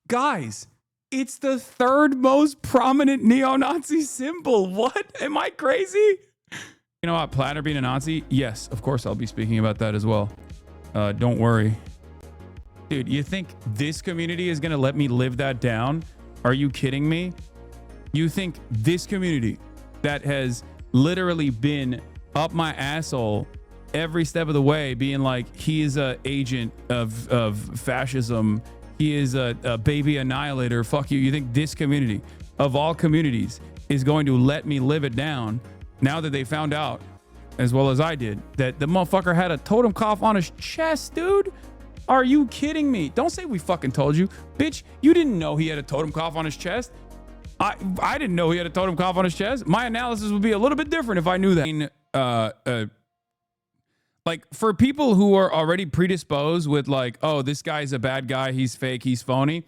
Guys, it's the third most prominent neo-Nazi symbol. What? Am I crazy? You know what? Plattner being a Nazi? Yes, of course I'll be speaking about that as well. Don't worry. Dude, you think this community is going to let me live that down? Are you kidding me? You think this community that has literally been up my asshole every step of the way, being like, he is an agent of fascism, he is a baby annihilator, fuck you. You think this community, of all communities, is going to let me live it down now that they found out, as well as I did, that the motherfucker had a totem cough on his chest, dude? Are you kidding me? Don't say we fucking told you. Bitch, you didn't know he had a totem cough on his chest. I didn't know he had a totem cough on his chest. My analysis would be a little bit different if I knew that. I mean, like, for people who are already predisposed with like, oh, this guy's a bad guy, he's fake, he's phony.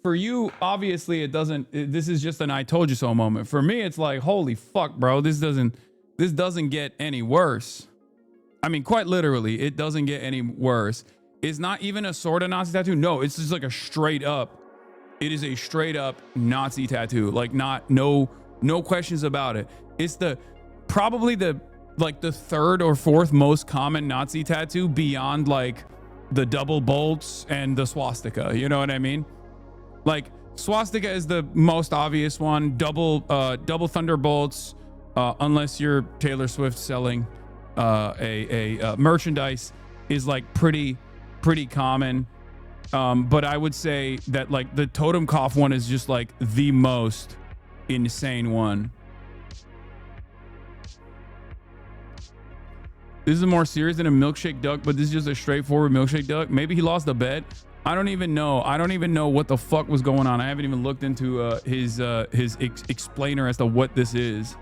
For you, obviously, it doesn't. This is just an "I told you so" moment. For me, it's like, holy fuck, bro. This doesn't get any worse. I mean, quite literally, it doesn't get any worse. It's not even a sort of Nazi tattoo. No, it's just like a straight up. It is a straight up Nazi tattoo. Like, no questions about it. It's probably the third or fourth most common Nazi tattoo beyond like the double bolts and the swastika. You know what I mean? Like, swastika is the most obvious one. Double thunderbolts, unless you're Taylor Swift selling a merchandise, is like pretty common. But I would say that like the totem cough one is just like the most insane one. This is more serious than a milkshake duck, but this is just a straightforward milkshake duck. Maybe he lost a bet. I don't even know. I don't even know what the fuck was going on. I haven't even looked into his explainer as to what this is.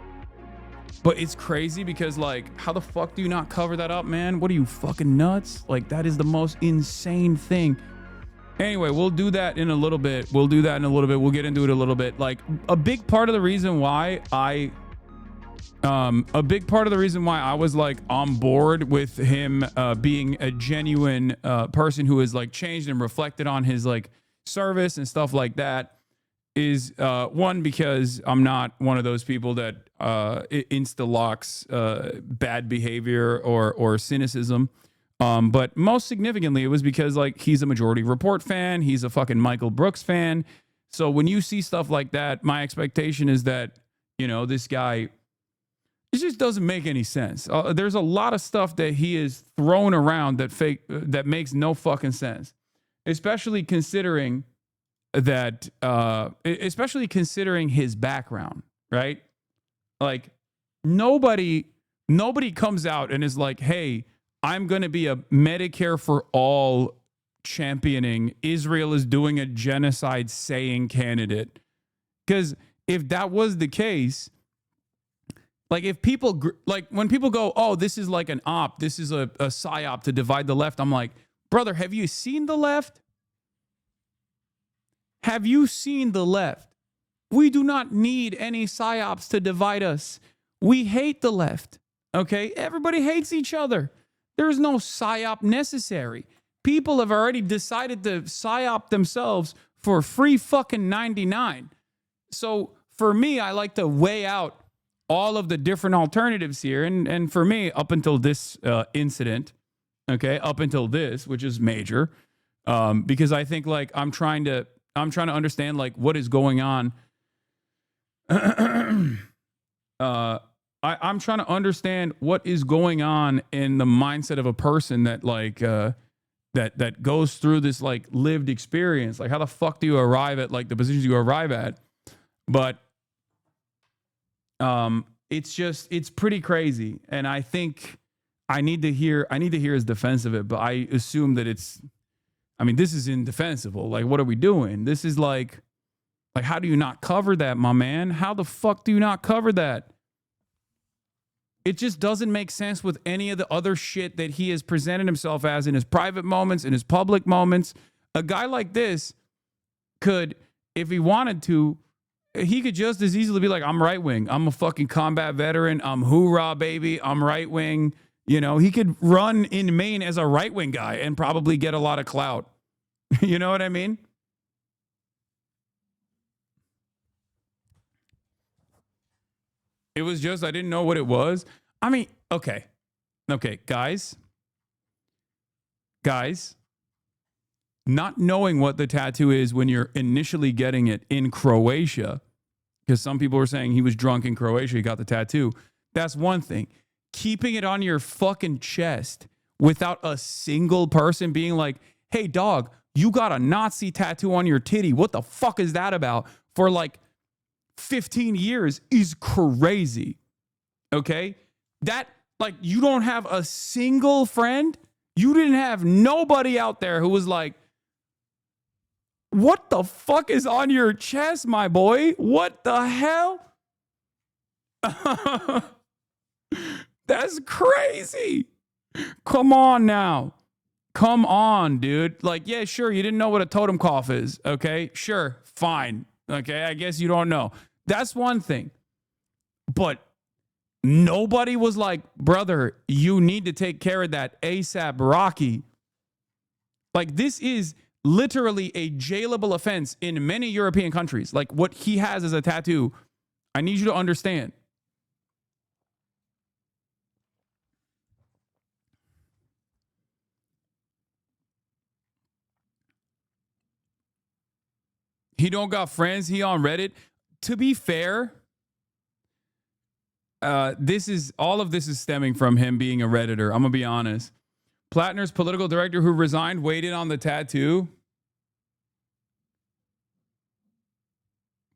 But it's crazy because, like, how the fuck do you not cover that up, man? What are you, fucking nuts? Like, that is the most insane thing. Anyway, we'll do that in a little bit. We'll get into it a little bit. Like, a big part of the reason why I was like on board with him being a genuine person who has like changed and reflected on his like service and stuff like that is one, because I'm not one of those people that insta-locks bad behavior or cynicism. But most significantly, it was because like he's a Majority Report fan. He's a fucking Michael Brooks fan. So when you see stuff like that, my expectation is that, you know, this guy, it just doesn't make any sense. There's a lot of stuff that he is throwing around that makes no fucking sense, especially considering that, especially considering his background, right? Like nobody comes out and is like, hey, I'm going to be a Medicare for all championing, Israel is doing a genocide saying candidate. Because if that was the case, like if people, like when people go, oh, this is like an op, this is a psyop to divide the left. I'm like, brother, have you seen the left? Have you seen the left? We do not need any psyops to divide us. We hate the left. Okay. Everybody hates each other. There's no psyop necessary. People have already decided to psyop themselves for free fucking 99. So for me, I like to weigh out all of the different alternatives here. And for me, up until this incident, okay, up until this, which is major, because I think like I'm trying to understand like what is going on. I'm trying to understand what is going on in the mindset of a person that like that goes through this like lived experience. Like how the fuck do you arrive at like the positions you arrive at? But it's pretty crazy. And I think I need to hear his defense of it, but I assume that this is indefensible. Like, what are we doing? This is like how do you not cover that, my man? How the fuck do you not cover that? It just doesn't make sense with any of the other shit that he has presented himself as in his private moments, in his public moments. A guy like this could, if he wanted to, he could just as easily be like, I'm right wing. I'm a fucking combat veteran. I'm hoorah, baby. I'm right wing. You know, he could run in Maine as a right wing guy and probably get a lot of clout. You know what I mean? It was just I didn't know what it was. I mean, okay. Okay, guys. Guys. Not knowing what the tattoo is when you're initially getting it in Croatia, because some people were saying he was drunk in Croatia, he got the tattoo. That's one thing. Keeping it on your fucking chest without a single person being like, hey, dog, you got a Nazi tattoo on your titty. What the fuck is that about? For like 15 years is crazy. Okay? That, like, you don't have a single friend. You didn't have nobody out there who was like, what the fuck is on your chest, my boy? What the hell? That's crazy. Come on now. Come on, dude. Like, yeah, sure, you didn't know what a totem cough is. Okay, sure, fine. Okay, I guess you don't know. That's one thing. But nobody was like, brother, you need to take care of that ASAP Rocky. Like, this is literally a jailable offense in many European countries. Like, what he has as a tattoo, I need you to understand. He don't got friends. He on Reddit. To be fair, all of this is stemming from him being a Redditor. I'm gonna be honest. Plattner's political director who resigned weighed in on the tattoo.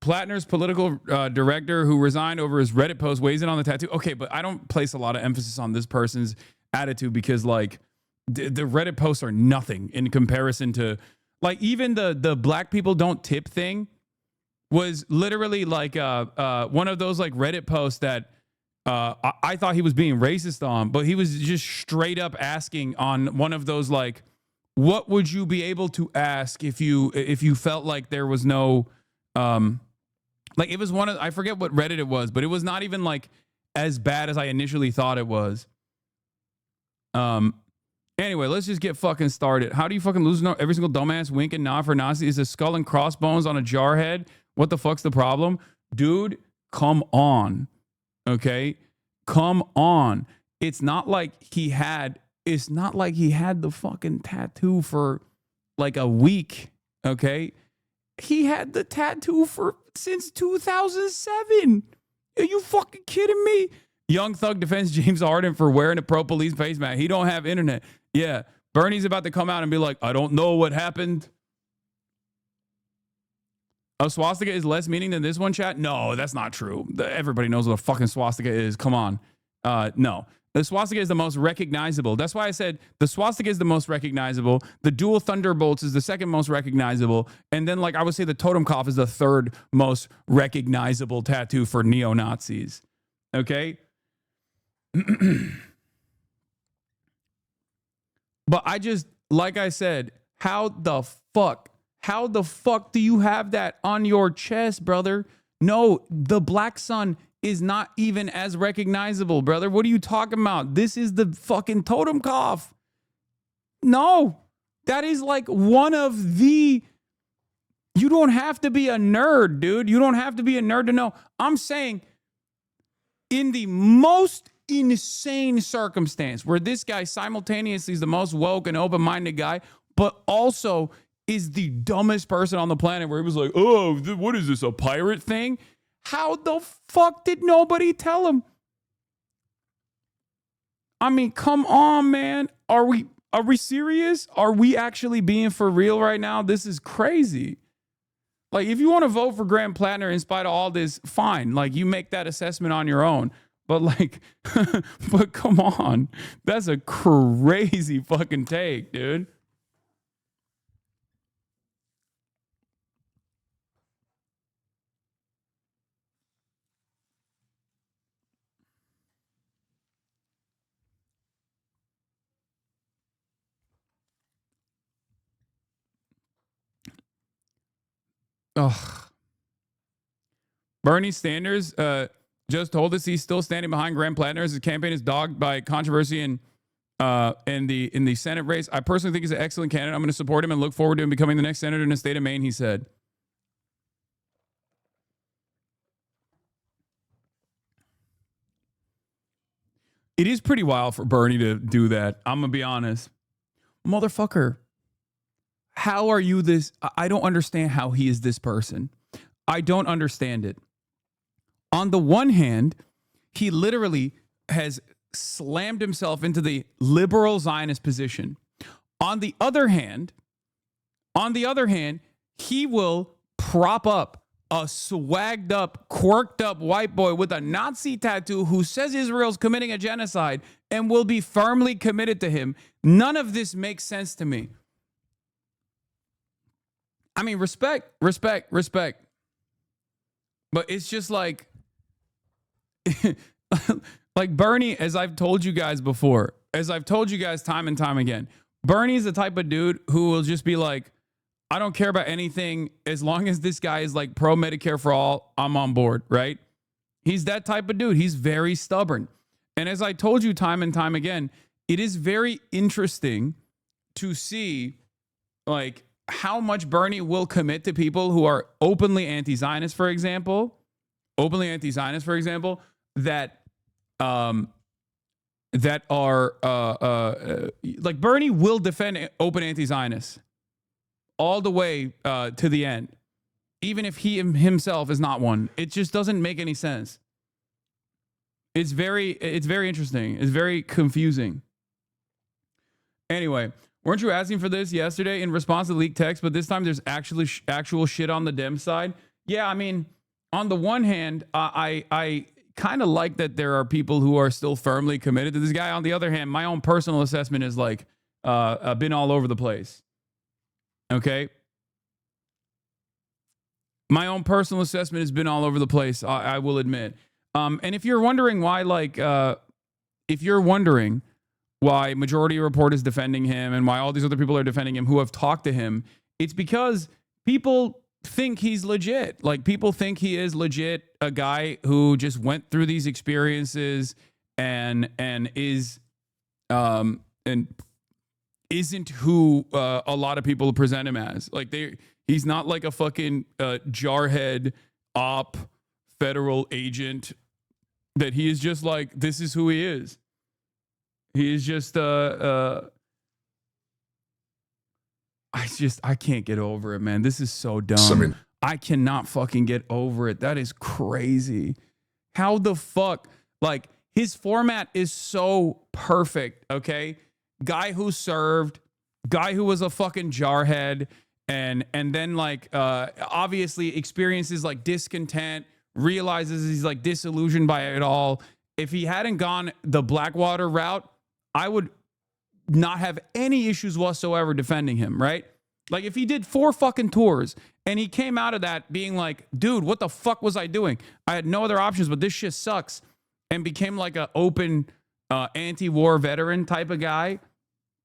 Plattner's political director who resigned over his Reddit post weighs in on the tattoo. Okay, but I don't place a lot of emphasis on this person's attitude because, like, the Reddit posts are nothing in comparison to, like, even the black people don't tip thing was literally like one of those like Reddit posts that I thought he was being racist on, but he was just straight up asking on one of those like, what would you be able to ask if you felt like there was no like, it was one of, I forget what Reddit it was, but it was not even like as bad as I initially thought it was. Anyway, let's just get fucking started. How do you fucking lose every single dumbass wink and nod for Nazi? Is a skull and crossbones on a jar head? What the fuck's the problem? Dude, come on. Okay? Come on. It's not like he had the fucking tattoo for like a week. Okay? He had the tattoo since 2007. Are you fucking kidding me? Young Thug defends James Harden for wearing a pro-police face mask. He don't have internet. Yeah, Bernie's about to come out and be like, I don't know what happened. A swastika is less meaning than this one, chat? No, that's not true. Everybody knows what a fucking swastika is. Come on. No. The swastika is the most recognizable. That's why I said the swastika is the most recognizable. The dual thunderbolts is the second most recognizable. And then, like, I would say the totem cough is the third most recognizable tattoo for neo-Nazis. Okay? But I just, like I said, how the fuck do you have that on your chest, brother? No, the black sun is not even as recognizable, brother. What are you talking about? This is the fucking totem cough. No, that is like one of the, you don't have to be a nerd, dude. You don't have to be a nerd to know. I'm saying in the most insane circumstance where this guy simultaneously is the most woke and open-minded guy, but also is the dumbest person on the planet, where he was like, oh, what is this, a pirate thing? How the fuck did nobody tell him? I mean, come on, man. Are we serious? Are we actually being for real right now? This is crazy. Like, if you want to vote for Graham Plattner in spite of all this, fine. Like, you make that assessment on your own. But like, but come on. That's a crazy fucking take, dude. Ugh. Bernie Sanders just told us he's still standing behind Graham Plattner. His campaign is dogged by controversy in the Senate race. I personally think he's an excellent candidate. I'm going to support him and look forward to him becoming the next senator in the state of Maine, he said. It is pretty wild for Bernie to do that. I'm going to be honest. Motherfucker, how are you this? I don't understand how he is this person. I don't understand it. On the one hand, he literally has slammed himself into the liberal Zionist position. On the other hand, he will prop up a swagged up, quirked up white boy with a Nazi tattoo who says Israel's committing a genocide and will be firmly committed to him. None of this makes sense to me. I mean, respect. But it's just like, like Bernie, as I've told you guys before, as I've told you guys time and time again, Bernie's the type of dude who will just be like, I don't care about anything. As long as this guy is like pro Medicare for all, I'm on board, right? He's that type of dude. He's very stubborn. And as I told you time and time again, it is very interesting to see like how much Bernie will commit to people who are openly anti-Zionist, for example, that are like Bernie will defend open anti-Zionists all the way to the end, even if he himself is not one. It just doesn't make any sense. It's very interesting. It's very confusing. Anyway, weren't you asking for this yesterday in response to leaked text? But this time there's actual shit on the Dem side. Yeah, I mean, on the one hand, I kind of like that there are people who are still firmly committed to this guy. On the other hand, my own personal assessment is like been all over the place. Okay. My own personal assessment has been all over the place. I will admit. And if you're wondering why, like, why Majority Report is defending him and why all these other people are defending him who have talked to him, it's because people think he's legit. Like, people think he is legit a guy who just went through these experiences and is and isn't who a lot of people present him as. Like, he's not like a fucking jarhead op federal agent, that he is just like, this is who he is. He is just I can't get over it, man. This is so dumb. I cannot fucking get over it. That is crazy. How the fuck? Like, his format is so perfect, okay? Guy who served, guy who was a fucking jarhead, and then like obviously experiences like discontent, realizes he's like disillusioned by it all. If he hadn't gone the Blackwater route, I would not have any issues whatsoever defending him, right? Like, if he did 4 fucking tours and he came out of that being like, dude, what the fuck was I doing? I had no other options, but this shit sucks, and became like an open anti-war veteran type of guy.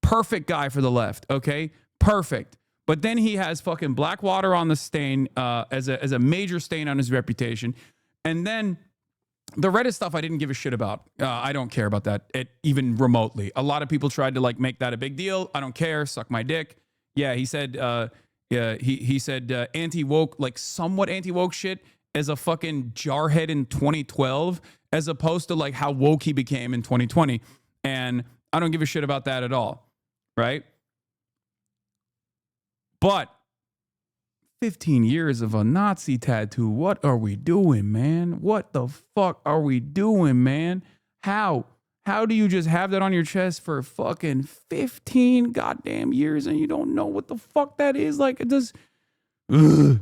Perfect guy for the left, okay? Perfect. But then he has fucking Blackwater on the stain as a major stain on his reputation. And then the Reddit stuff I didn't give a shit about. I don't care about that even remotely. A lot of people tried to like make that a big deal. I don't care. Suck my dick. Yeah, he said he said anti-woke, like somewhat anti-woke shit as a fucking jarhead in 2012, as opposed to like how woke he became in 2020. And I don't give a shit about that at all. Right? But 15 years of a Nazi tattoo. What are we doing, man? What the fuck are we doing, man? How do you just have that on your chest for fucking 15 goddamn years and you don't know what the fuck that is? Like, it does. Ugh.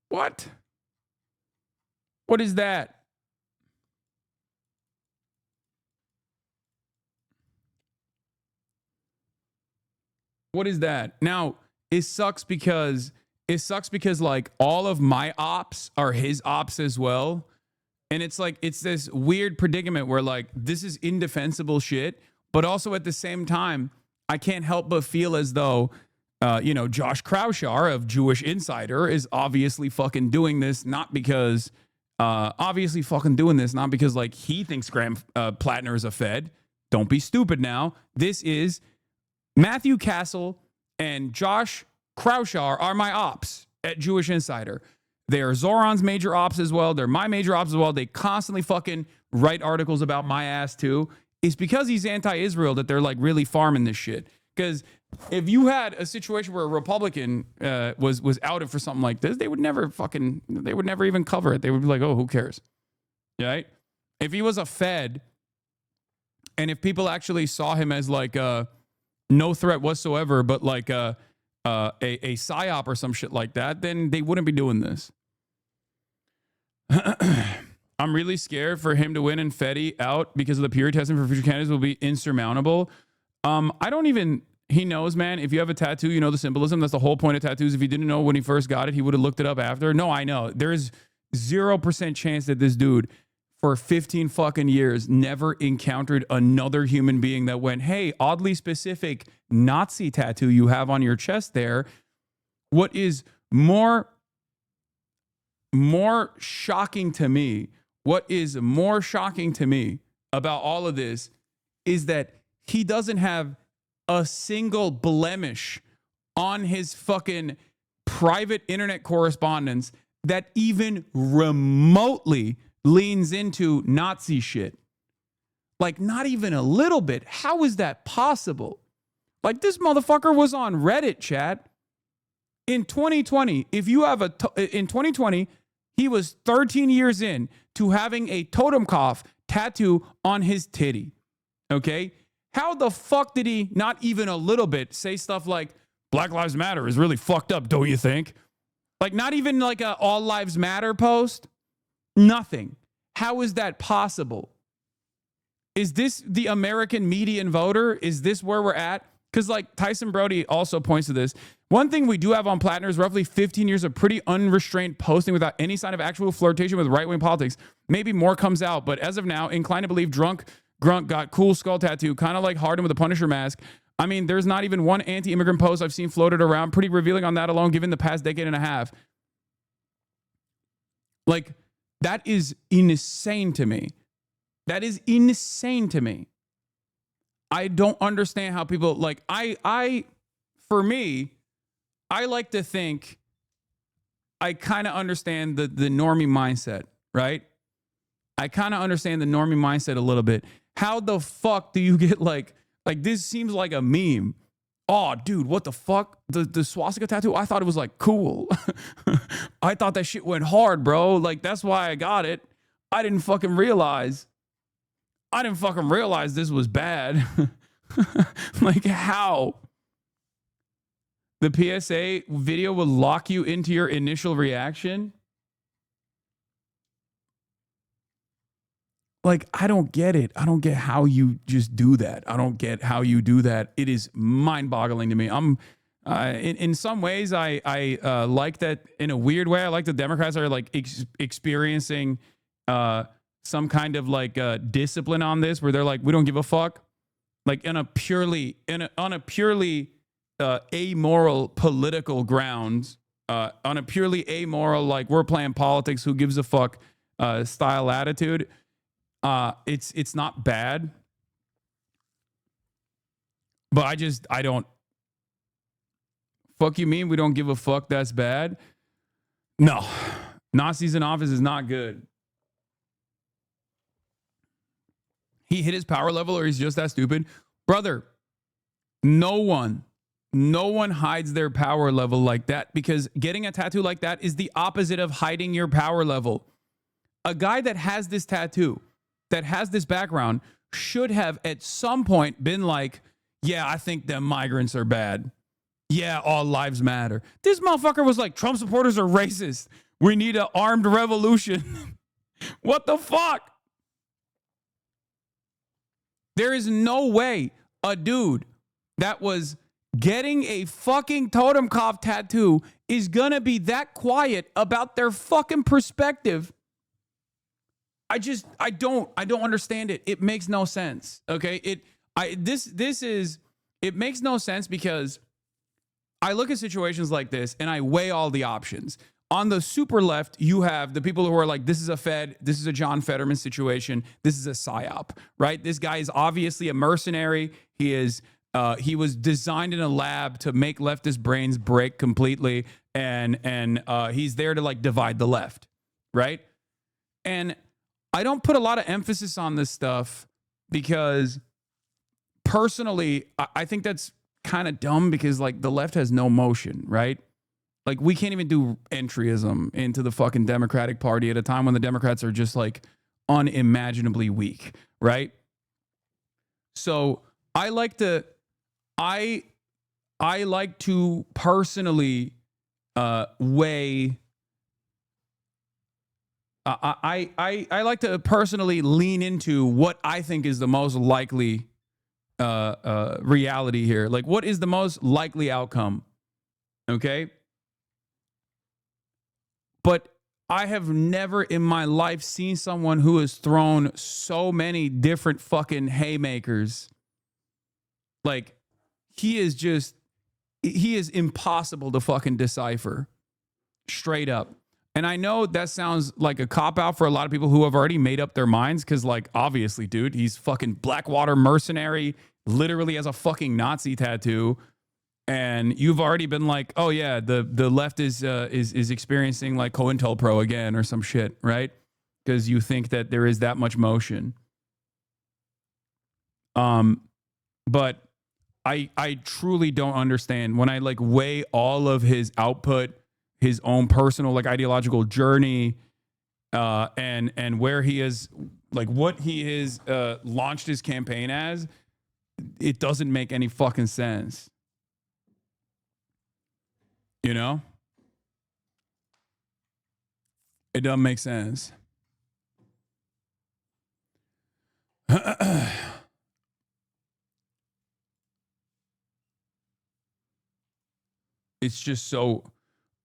What? What is that? What is that? Now, it sucks because like all of my ops are his ops as well. And it's like, it's this weird predicament where like, this is indefensible shit, but also at the same time, I can't help but feel as though, Josh Kraushar of Jewish Insider is obviously fucking doing this, not because like he thinks Graham Plattner is a Fed. Don't be stupid now. This is Matthew Castle and Josh Kraushar are my ops. at Jewish Insider. They are Zoran's major ops as well. They're my major ops as well. They constantly fucking write articles about my ass too. It's because he's anti-Israel that they're like really farming this shit. Because if you had a situation where a Republican was outed for something like this, they would never even cover it. They would be like, oh, who cares? Right? If he was a Fed, and if people actually saw him as like no threat whatsoever, but like a psyop or some shit like that, then they wouldn't be doing this. I'm really scared for him to win and Fetty out because of the period testing for future candidates will be insurmountable. He knows, man, if you have a tattoo, you know the symbolism. That's the whole point of tattoos. If he didn't know when he first got it, he would have looked it up after. No, I know. There is 0% chance that this dude for 15 fucking years never encountered another human being that went, hey, oddly specific Nazi tattoo you have on your chest there. What is more shocking to me, about all of this is that he doesn't have a single blemish on his fucking private internet correspondence that even remotely leans into Nazi shit. Like, not even a little bit. How is that possible? Like, this motherfucker was on Reddit, chat. In 2020, if you have in 2020, he was 13 years in to having a Totenkopf tattoo on his titty. Okay? How the fuck did he not even a little bit say stuff like Black Lives Matter is really fucked up, don't you think? Like, not even like a All Lives Matter post. Nothing. How is that possible? Is this the American median voter? Is this where we're at? Because like Tyson Brody also points to this. One thing we do have on Plattner is roughly 15 years of pretty unrestrained posting without any sign of actual flirtation with right-wing politics. Maybe more comes out, but as of now, inclined to believe drunk Grunt got cool skull tattoo, kind of like Harden with a Punisher mask. I mean, there's not even one anti-immigrant post I've seen floated around. Pretty revealing on that alone, given the past decade and a half. Like, that is insane to me. That is insane to me. I don't understand how people, like, for me, I like to think I kind of understand the normie mindset, right? I kind of understand the normie mindset a little bit. How the fuck do you get like this seems like a meme. Oh, dude, what the fuck? The swastika tattoo? I thought it was like cool. I thought that shit went hard, bro. Like, that's why I got it. I didn't fucking realize this was bad. Like, how? The PSA video will lock you into your initial reaction. Like, I don't get it. I don't get how you just do that. I don't get how you do that. It is mind-boggling to me. In some ways, I like that. In a weird way, I like the Democrats are like experiencing some kind of like discipline on this, where they're like, we don't give a fuck. Like on a purely amoral political grounds, on a purely amoral, like, we're playing politics, who gives a fuck style attitude. It's not bad, but I don't. Fuck you mean we don't give a fuck? That's bad. No, Nazis in office is not good. He hit his power level, or he's just that stupid, brother. No one hides their power level like that, because getting a tattoo like that is the opposite of hiding your power level. A guy that has this tattoo, that has this background, should have at some point been like, yeah, I think them migrants are bad. Yeah, all lives matter. This motherfucker was like, Trump supporters are racist. We need an armed revolution. What the fuck? There is no way a dude that was getting a fucking Totenkopf tattoo is gonna be that quiet about their fucking perspective. I don't understand it. It makes no sense. Okay. It makes no sense, because I look at situations like this and I weigh all the options. On the super left, you have the people who are like, this is a Fed, this is a John Fetterman situation, this is a psyop, right? This guy is obviously a mercenary. He is He was designed in a lab to make leftist brains break completely, and he's there to like divide the left, right? And I don't put a lot of emphasis on this stuff because personally, I think that's kind of dumb because like the left has no motion, right? Like we can't even do entryism into the fucking Democratic Party at a time when the Democrats are just like unimaginably weak, right? So I like to personally weigh. I like to personally lean into what I think is the most likely reality here. Like, what is the most likely outcome? Okay. But I have never in my life seen someone who has thrown so many different fucking haymakers. Like, he is impossible to fucking decipher. Straight up. And I know that sounds like a cop-out for a lot of people who have already made up their minds because, like, obviously, dude, he's fucking Blackwater mercenary, literally has a fucking Nazi tattoo. And you've already been like, oh, yeah, the left is experiencing, like, COINTELPRO again or some shit, right? Because you think that there is that much motion. But I truly don't understand when I, like, weigh all of his output, his own personal like ideological journey, and where he is, like what he is launched his campaign as, it doesn't make any fucking sense. You know? It doesn't make sense. It's just so...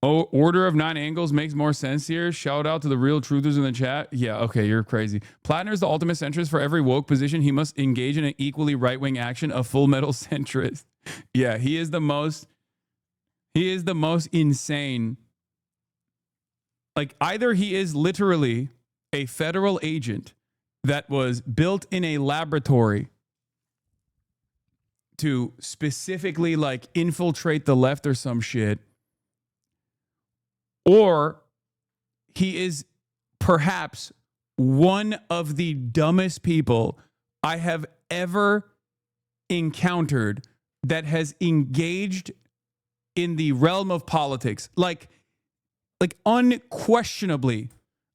Oh, Order of Nine Angles makes more sense here. Shout out to the real truthers in the chat. Yeah, okay, you're crazy. Plattner is the ultimate centrist. For every woke position, he must engage in an equally right-wing action, a full metal centrist. Yeah, he is the most insane. Like, either he is literally a federal agent that was built in a laboratory to specifically, like, infiltrate the left or some shit, or he is perhaps one of the dumbest people I have ever encountered that has engaged in the realm of politics. Like unquestionably.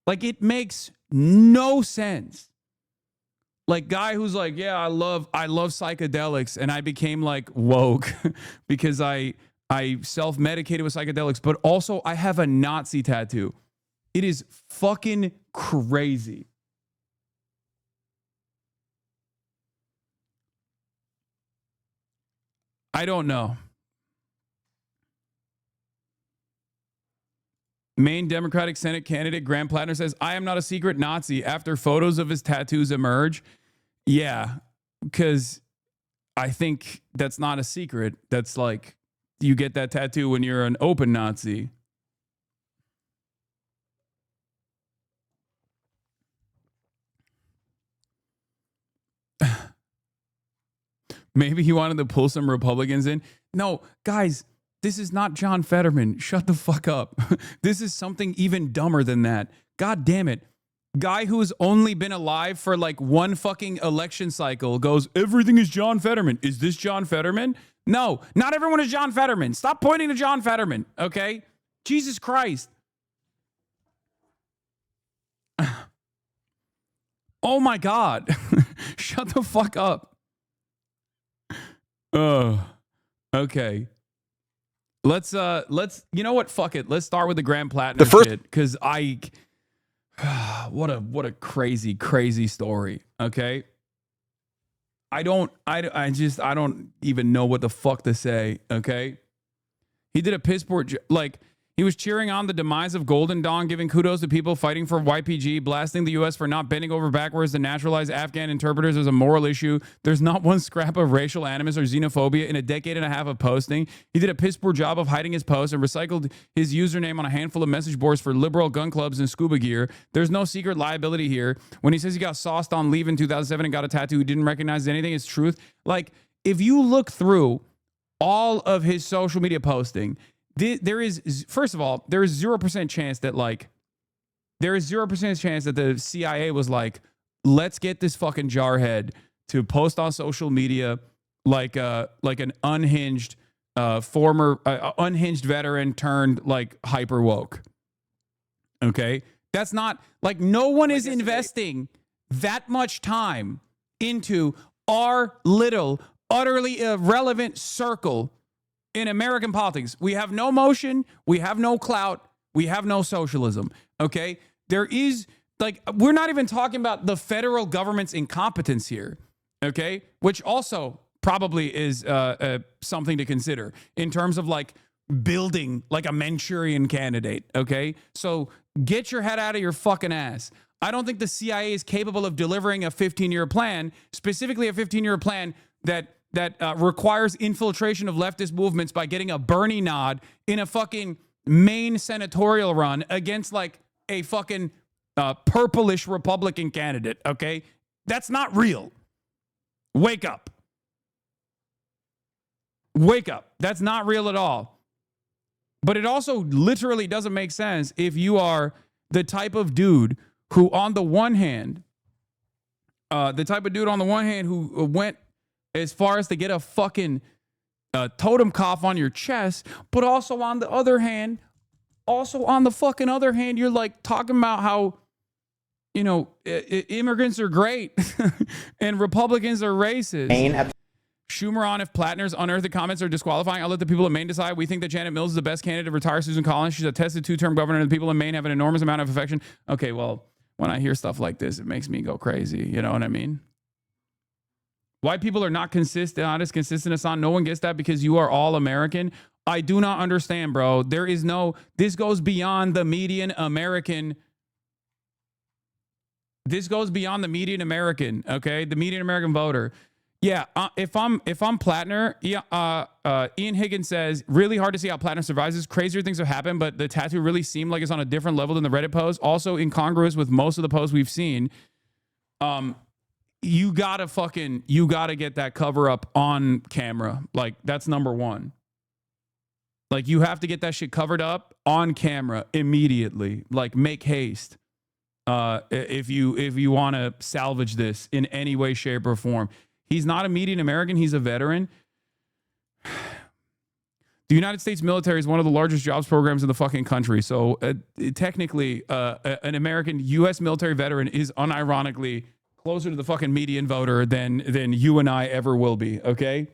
Like, it makes no sense. Like, guy who's like, yeah, I love psychedelics, and I became like woke because I self-medicated with psychedelics, but also I have a Nazi tattoo. It is fucking crazy. I don't know. Maine Democratic Senate candidate Graham Plattner says, I am not a secret Nazi after photos of his tattoos emerge. Yeah, because I think that's not a secret. That's like, you get that tattoo when you're an open Nazi. Maybe he wanted to pull some Republicans in. No, guys, this is not John Fetterman. Shut the fuck up. This is something even dumber than that. God damn it. Guy who's only been alive for like one fucking election cycle goes, everything is John Fetterman. Is this John Fetterman? No, not everyone is John Fetterman. Stop pointing to John Fetterman, okay? Jesus Christ. Oh my God. Shut the fuck up. Oh, okay. Let's, you know what? Fuck it. Let's start with the Graham Plattner shit. Because what a crazy, crazy story. Okay. I don't even know what the fuck to say. Okay. He did a piss poor, like, he was cheering on the demise of Golden Dawn, giving kudos to people fighting for YPG, blasting the U.S. for not bending over backwards to naturalize Afghan interpreters as a moral issue. There's not one scrap of racial animus or xenophobia in a decade and a half of posting. He did a piss poor job of hiding his posts and recycled his username on a handful of message boards for liberal gun clubs and scuba gear. There's no secret liability here. When he says he got sauced on Leave in 2007 and got a tattoo he didn't recognize anything, it's truth. Like, if you look through all of his social media posting, there is, first of all, there is 0% chance that like, there is 0% chance that the CIA was like, let's get this fucking jarhead to post on social media like an unhinged former unhinged veteran turned like hyper woke. Okay, that's not like, no one is investing that much time into our little utterly irrelevant circle in American politics. We have no motion, we have no clout, we have no socialism. Okay, there is like, we're not even talking about the federal government's incompetence here. Okay, which also probably is something to consider in terms of like building like a Manchurian candidate. Okay, so get your head out of your fucking ass. I don't think the CIA is capable of delivering a 15-year plan, specifically a 15-year plan that requires infiltration of leftist movements by getting a Bernie nod in a fucking Maine senatorial run against like a fucking purplish Republican candidate. Okay, that's not real. Wake up. Wake up. That's not real at all. But it also literally doesn't make sense if you are the type of dude who on the one hand who went as far as to get a fucking totem cough on your chest, but also on the fucking other hand, you're like talking about how, you know, immigrants are great and Republicans are racist. Schumer on if Plattner's unearthed comments are disqualifying. I'll let the people of Maine decide. We think that Janet Mills is the best candidate to retire Susan Collins. She's a tested 2-term governor, and the people of Maine have an enormous amount of affection. Okay, well, when I hear stuff like this, it makes me go crazy. You know what I mean? Why people are not consistent, not as consistent as on. No one gets that because you are all American. I do not understand, bro. There is no, this goes beyond the median American. This goes beyond the median American, okay? The median American voter. Yeah, if I'm Plattner, Ian Higgins says, really hard to see how Plattner survives this. Crazier things have happened, but the tattoo really seemed like it's on a different level than the Reddit post. Also incongruous with most of the posts we've seen. You gotta get that cover up on camera. Like, that's number one. Like, you have to get that shit covered up on camera immediately. Like, make haste. If you want to salvage this in any way, shape, or form. He's not a median American. He's a veteran. The United States military is one of the largest jobs programs in the fucking country. So technically, an American U.S. military veteran is unironically closer to the fucking median voter than you and I ever will be. Okay.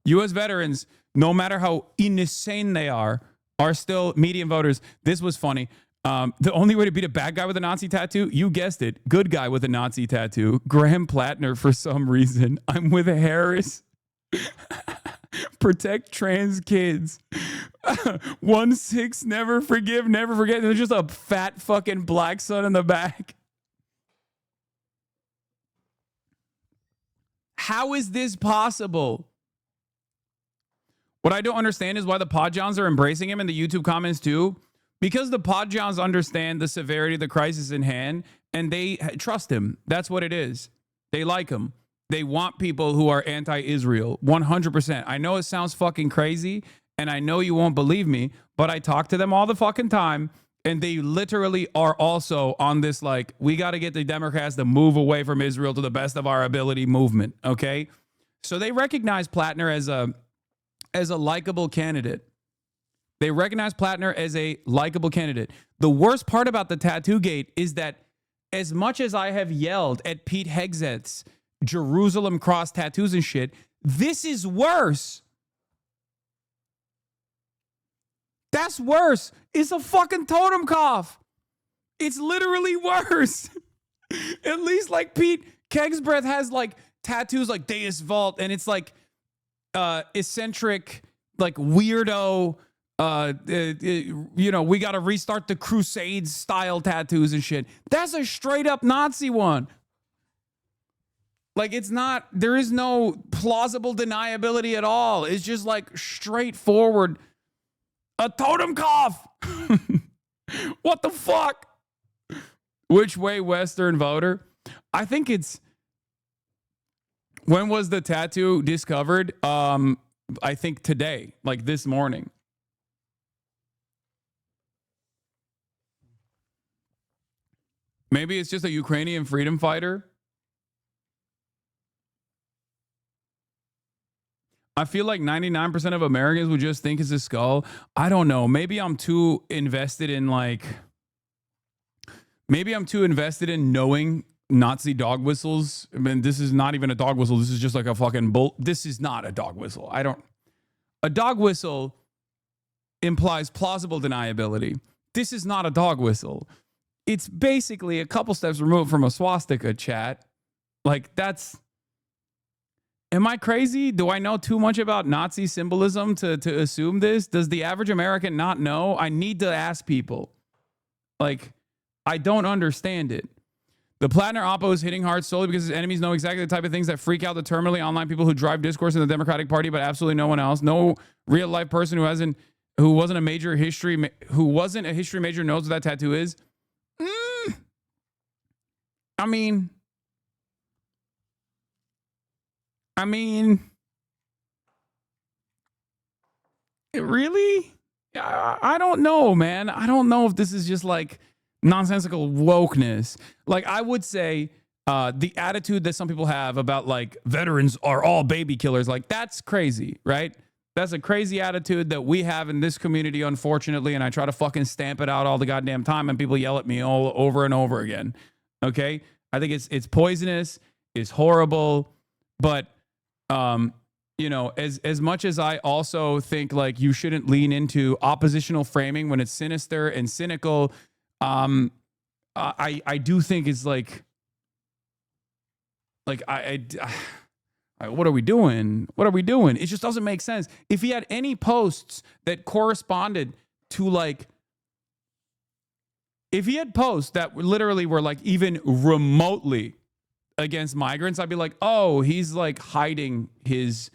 U.S. veterans, no matter how insane they are still median voters. This was funny. The only way to beat a bad guy with a Nazi tattoo, you guessed it, good guy with a Nazi tattoo, Graham Plattner for some reason. I'm with Harris. Protect trans kids. 1-6, never forgive, never forget. There's just a fat fucking black son in the back. How is this possible? What I don't understand is why the Podjons are embracing him in the YouTube comments too. Because the Podjons understand the severity of the crisis in hand and they trust him. That's what it is. They like him. They want people who are anti-Israel. 100%. I know it sounds fucking crazy and I know you won't believe me, but I talk to them all the fucking time and they literally are also on this like, we got to get the Democrats to move away from Israel to the best of our ability movement. Okay? So they recognize Plattner as a likable candidate. They recognize Plattner as a likable candidate. The worst part about the tattoo gate is that as much as I have yelled at Pete Hegseth's Jerusalem cross tattoos and shit, this is worse. That's worse. It's a fucking totem cough. It's literally worse. At least like Pete Kegsbreath has like tattoos like Deus Vult and it's like eccentric, like weirdo, you know, we got to restart the Crusades style tattoos and shit. That's a straight up Nazi one. Like, it's not, there is no plausible deniability at all. It's just like straightforward. A totem cough. What the fuck? Which way Western voter? I think it's, when was the tattoo discovered? I think today, like this morning. Maybe it's just a Ukrainian freedom fighter. I feel like 99% of Americans would just think it's a skull. I don't know. Maybe I'm too invested in knowing Nazi dog whistles. I mean, this is not even a dog whistle. This is just like a fucking bull. This is not a dog whistle. A dog whistle implies plausible deniability. This is not a dog whistle. It's basically a couple steps removed from a swastika, chat. Like, that's... Am I crazy? Do I know too much about Nazi symbolism to assume this? Does the average American not know? I need to ask people. Like, I don't understand it. The Plattner oppo is hitting hard solely because his enemies know exactly the type of things that freak out the terminally online people who drive discourse in the Democratic Party, but absolutely no one else. No real life person who wasn't a history major knows what that tattoo is. I mean, really? I don't know, man. I don't know if this is just like nonsensical wokeness. Like, I would say the attitude that some people have about like veterans are all baby killers, like that's crazy, right? That's a crazy attitude that we have in this community, unfortunately, and I try to fucking stamp it out all the goddamn time, and people yell at me all over and over again. Okay? I think it's poisonous, it's horrible, but you know, as much as I also think like you shouldn't lean into oppositional framing when it's sinister and cynical, I do think it's like what are we doing? What are we doing? It just doesn't make sense. If he had any posts that corresponded to like, if he had posts that literally were like even remotely against migrants, I'd be like, oh, he's like hiding his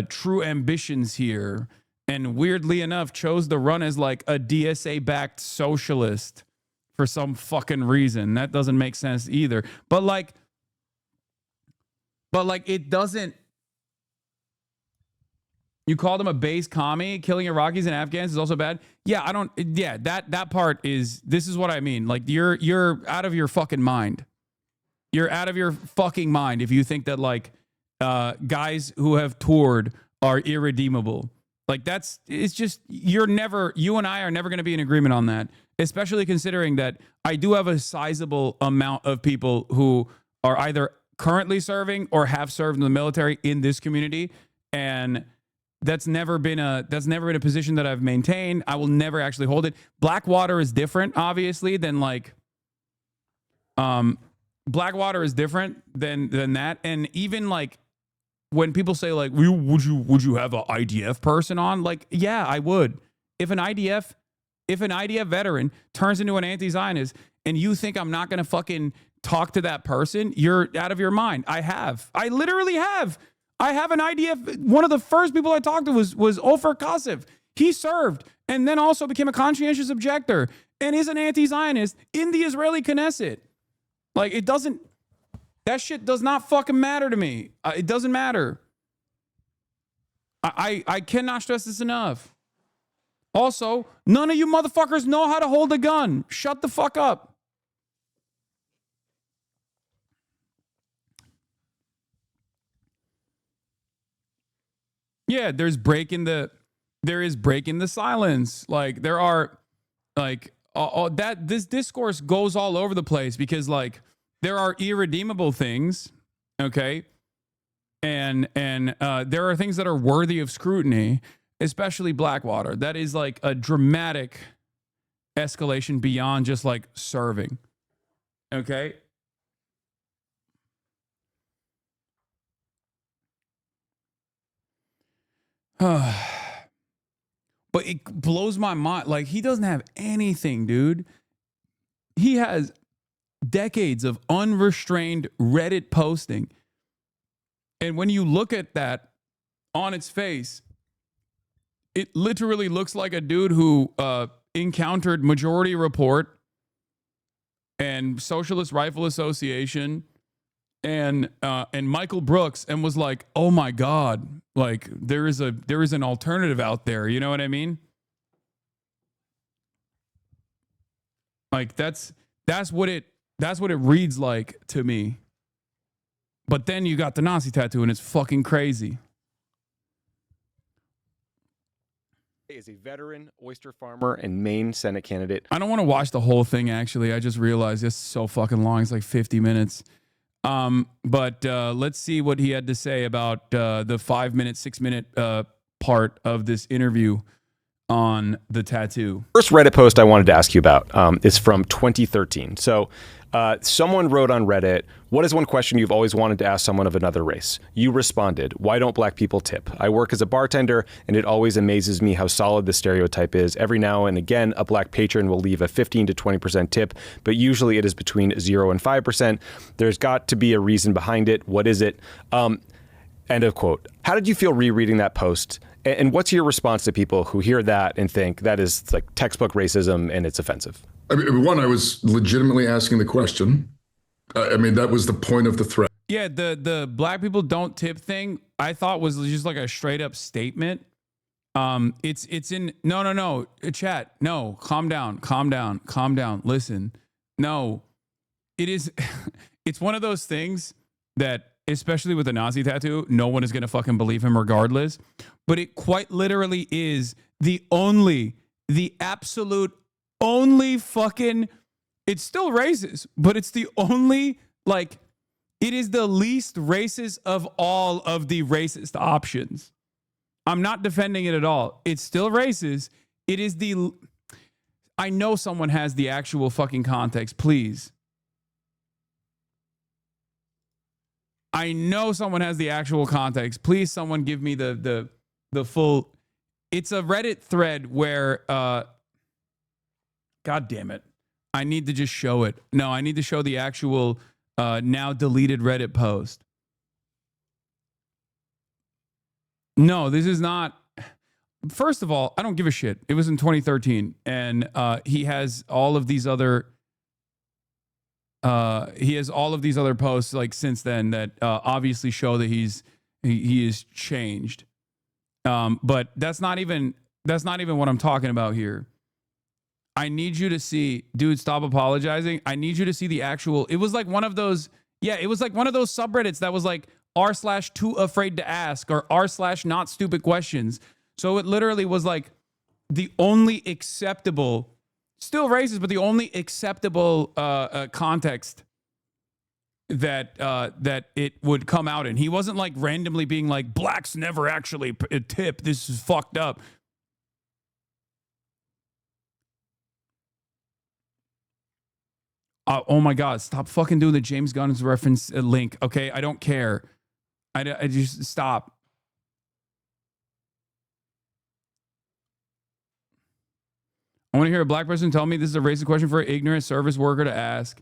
true ambitions here. And weirdly enough, chose to run as like a DSA-backed socialist for some fucking reason. That doesn't make sense either. But like it doesn't. You called him a base commie. Killing Iraqis and Afghans is also bad. Yeah, I don't. Yeah, that part is. This is what I mean. Like you're out of your fucking mind. You're out of your fucking mind if you think that like guys who have toured are irredeemable. Like it's just you and I are never going to be in agreement on that. Especially considering that I do have a sizable amount of people who are either currently serving or have served in the military in this community, and that's never been a position that I've maintained. I will never actually hold it. Blackwater is different, obviously, than like Blackwater is different than that. And even like when people say like, would you have an IDF person on? Like, yeah, I would. If an IDF veteran turns into an anti-Zionist and you think I'm not going to fucking talk to that person, you're out of your mind. I literally have. I have an IDF. One of the first people I talked to was Ofer Kasif. He served and then also became a conscientious objector and is an anti-Zionist in the Israeli Knesset. Like, that shit does not fucking matter to me. It doesn't matter. I cannot stress this enough. Also, none of you motherfuckers know how to hold a gun. Shut the fuck up. Yeah, there is breaking the silence. Like there are like that this discourse goes all over the place because like there are irredeemable things, okay? And there are things that are worthy of scrutiny, especially Blackwater. That is like a dramatic escalation beyond just like serving. Okay? But it blows my mind. Like, he doesn't have anything, dude. He has decades of unrestrained Reddit posting. And when you look at that on its face, it literally looks like a dude who encountered Majority Report and Socialist Rifle Association and Michael Brooks, and was like, oh my God, like there is an alternative out there. You know what I mean? Like that's what it reads like to me. But then you got the Nazi tattoo, and it's fucking crazy. Is a veteran oyster farmer and Maine Senate candidate. I don't want to watch the whole thing, actually. I just realized it's so fucking long. It's like 50 minutes. But let's see what he had to say about the 5-minute, 6-minute part of this interview on the tattoo. First Reddit post I wanted to ask you about is from 2013. So someone wrote on Reddit, what is one question you've always wanted to ask someone of another race? You responded, why don't black people tip? I work as a bartender, and it always amazes me how solid the stereotype is. Every now and again, a black patron will leave a 15 to 20% tip, but usually it is between 0 and 5%. There's got to be a reason behind it. What is it? End of quote. How did you feel rereading that post? And what's your response to people who hear that and think that is like textbook racism and it's offensive? I mean, one, I was legitimately asking the question. I mean, that was the point of the thread. Yeah, the black people don't tip thing, I thought was just like a straight up statement. It's in no chat. No, calm down. Listen. No. It is it's one of those things that, especially with a Nazi tattoo, no one is going to fucking believe him regardless. But it quite literally is the absolute only fucking, it's still racist, but it's the only, like, it is the least racist of all of the racist options. I'm not defending it at all. It's still racist. It is I know someone has the actual fucking context, please. I know someone has the actual context. Please, someone give me the full. It's a Reddit thread where, God damn it, I need to just show it. No, I need to show the actual now deleted Reddit post. No, this is not. First of all, I don't give a shit. It was in 2013, and he has all of these other. He has all of these other posts like since then that obviously show that he is changed. But that's not even what I'm talking about here. I need you to see, dude, stop apologizing. I need you to see the actual, it was like one of those, it was like one of those subreddits that was like r/too afraid to ask or r/not stupid questions. So it literally was like the only acceptable, still racist, but the only acceptable context that it would come out in. He wasn't like randomly being like, blacks never actually tip. This is fucked up. Oh my God, stop fucking doing the James Gunn's reference link. Okay, I don't care. I just stop. I want to hear a black person tell me this is a racist question for an ignorant service worker to ask.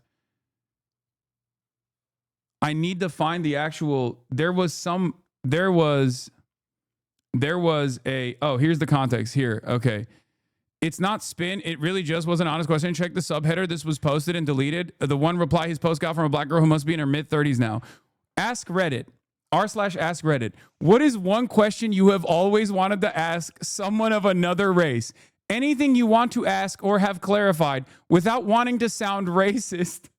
I need to find the actual, there was a, oh, here's the context here. Okay. It's not spin. It really just was an honest question. Check the subheader. This was posted and deleted. The one reply his post got from a black girl who must be in her mid-30s now. Ask Reddit. r/ask Reddit. What is one question you have always wanted to ask someone of another race? Anything you want to ask or have clarified without wanting to sound racist.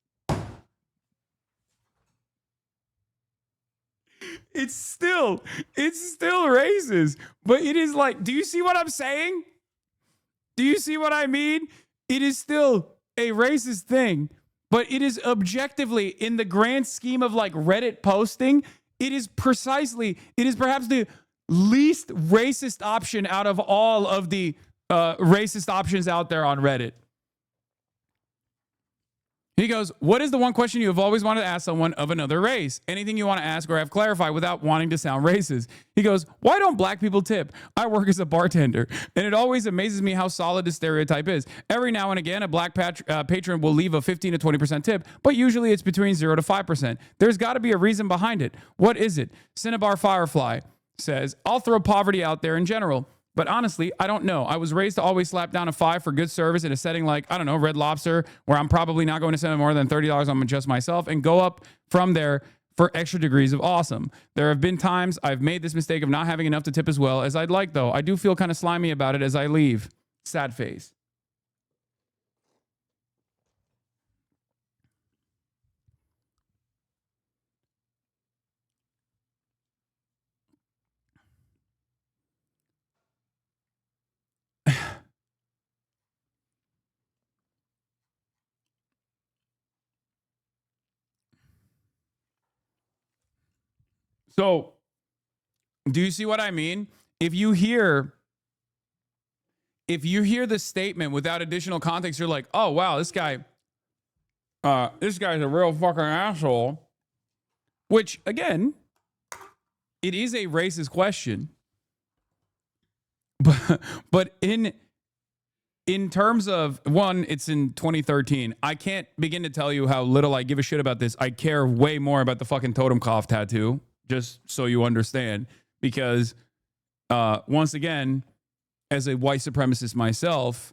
It's still racist. But it is like, do you see what I'm saying? Do you see what I mean? It is still a racist thing, but it is objectively, in the grand scheme of like Reddit posting, it is perhaps the least racist option out of all of the racist options out there on Reddit. He goes, what is the one question you have always wanted to ask someone of another race? Anything you want to ask or have clarified without wanting to sound racist. He goes, why don't black people tip? I work as a bartender, and it always amazes me how solid this stereotype is. Every now and again, a black patron will leave a 15 to 20% tip, but usually it's between 0 to 5%. There's got to be a reason behind it. What is it? Cinnabar Firefly says, I'll throw poverty out there in general. But honestly, I don't know. I was raised to always slap down a 5 for good service in a setting like, I don't know, Red Lobster, where I'm probably not going to spend more than $30 on just myself, and go up from there for extra degrees of awesome. There have been times I've made this mistake of not having enough to tip as well as I'd like, though. I do feel kind of slimy about it as I leave. Sad face. So, do you see what I mean? If you hear the statement without additional context, you're like, oh wow, this guy's a real fucking asshole. Which, again, it is a racist question. But in terms of, one, it's in 2013. I can't begin to tell you how little I give a shit about this. I care way more about the fucking Totenkopf tattoo, just so you understand. Because, once again, as a white supremacist myself,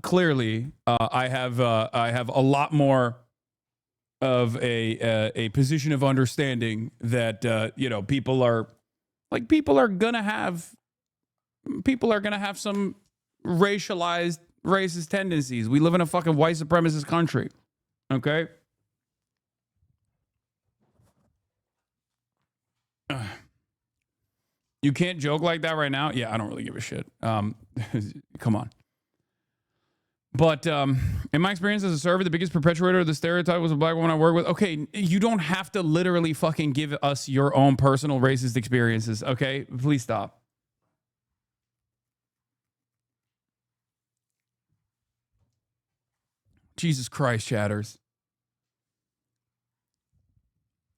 clearly I have a lot more of a position of understanding that people are gonna have some racialized racist tendencies. We live in a fucking white supremacist country. Okay? You can't joke like that right now? Yeah, I don't really give a shit. Come on. But in my experience as a server, the biggest perpetuator of the stereotype was a black woman I work with. Okay, you don't have to literally fucking give us your own personal racist experiences, okay? Please stop. Jesus Christ, chatters.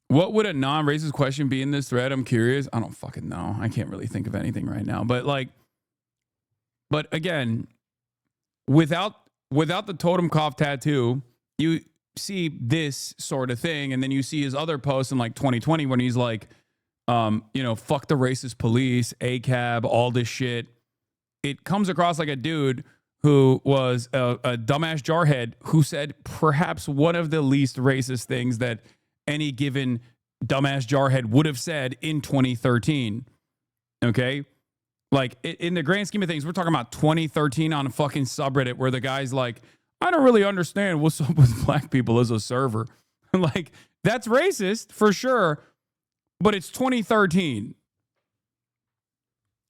What would a non-racist question be in this thread? I'm curious. I don't fucking know. I can't really think of anything right now. But again, without the Totenkopf tattoo, you see this sort of thing, and then you see his other posts in like 2020 when he's like, fuck the racist police, ACAB, all this shit. It comes across like a dude who was a dumbass jarhead who said perhaps one of the least racist things that any given dumbass jarhead would have said in 2013. Okay? Like, in the grand scheme of things, we're talking about 2013 on a fucking subreddit where the guy's like, I don't really understand what's up with black people as a server. Like, that's racist for sure, but it's 2013.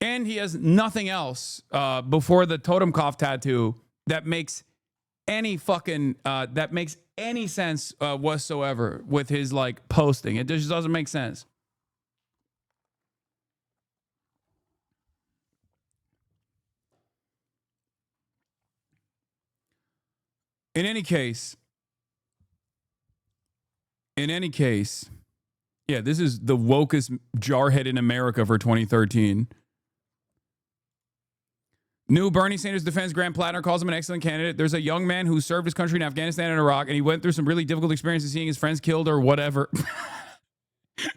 And he has nothing else before the Totenkopf tattoo that makes any fucking that makes any sense whatsoever with his like posting. It just doesn't make sense. In any case, yeah, this is the wokest jarhead in America for 2013. New Bernie Sanders defense Grant Plattner calls him an excellent candidate. There's a young man who served his country in Afghanistan and Iraq, and he went through some really difficult experiences seeing his friends killed or whatever.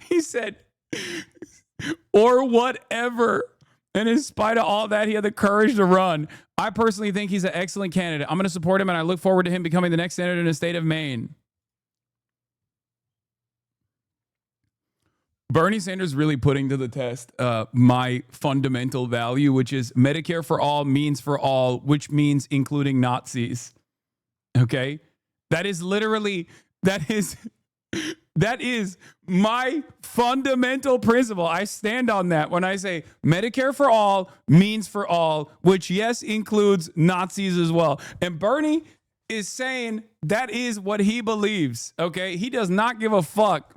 He said, or whatever. And in spite of all that, he had the courage to run. I personally think he's an excellent candidate. I'm going to support him, and I look forward to him becoming the next senator in the state of Maine. Bernie Sanders really putting to the test my fundamental value, which is Medicare for all means for all, which means including Nazis. Okay? That is literally, that is my fundamental principle. I stand on that when I say Medicare for all means for all, which, yes, includes Nazis as well. And Bernie is saying that is what he believes. Okay? He does not give a fuck.